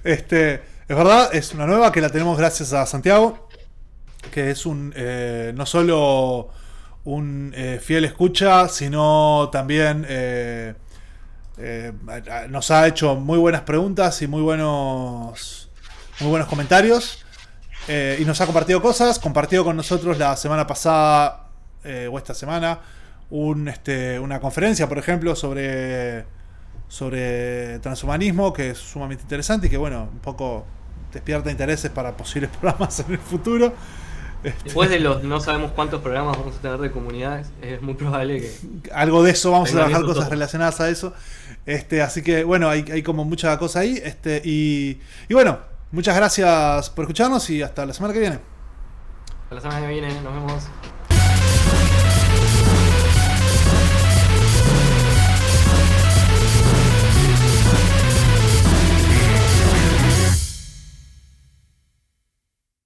Es verdad, es una nueva que la tenemos gracias a Santiago, que es no solo un fiel escucha, sino también nos ha hecho muy buenas preguntas y muy buenos comentarios, y nos ha compartido cosas. Compartió con nosotros la semana pasada, o esta semana, una conferencia, por ejemplo, sobre transhumanismo, que es sumamente interesante y que, bueno, un poco despierta intereses para posibles programas en el futuro. Después de los no sabemos cuántos programas vamos a tener de comunidades, es muy probable que algo de eso vamos a trabajar, cosas todo relacionadas a eso. Así que bueno, hay como mucha cosa ahí. Y bueno, muchas gracias por escucharnos y hasta la semana que viene. la semana que viene nos vemos.